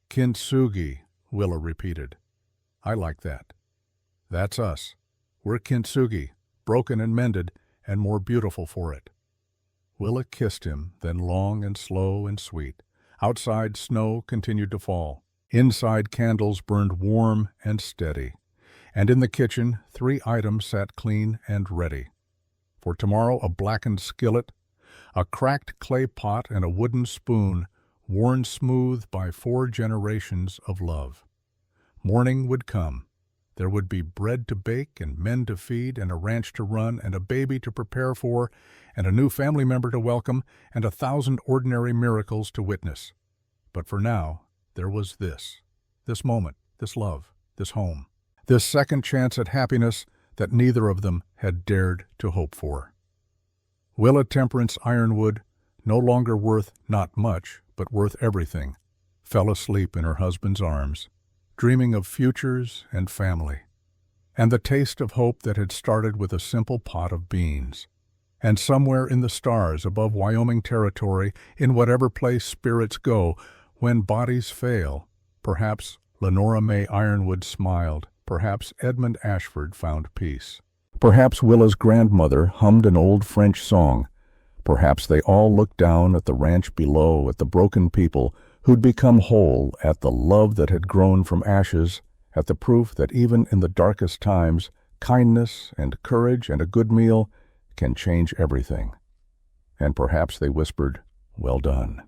"Kintsugi," Willa repeated. "I like that. That's us. We're kintsugi, broken and mended, and more beautiful for it." Willa kissed him, then long and slow and sweet. Outside, snow continued to fall. Inside, candles burned warm and steady. And in the kitchen, 3 items sat clean and ready. For tomorrow, a blackened skillet, a cracked clay pot, and a wooden spoon, worn smooth by 4 generations of love. Morning would come. There would be bread to bake, and men to feed, and a ranch to run, and a baby to prepare for, and a new family member to welcome, and 1,000 ordinary miracles to witness. But for now, there was this moment, this love, this home, this second chance at happiness that neither of them had dared to hope for. Willa Temperance Ironwood, no longer worth not much, but worth everything, fell asleep in her husband's arms, dreaming of futures and family, and the taste of hope that had started with a simple pot of beans. And somewhere in the stars above Wyoming territory, in whatever place spirits go, when bodies fail, perhaps Lenora May Ironwood smiled, perhaps Edmund Ashford found peace. Perhaps Willa's grandmother hummed an old French song. Perhaps they all looked down at the ranch below, at the broken people who'd become whole, at the love that had grown from ashes, at the proof that even in the darkest times, kindness and courage and a good meal can change everything. And perhaps they whispered, "Well done."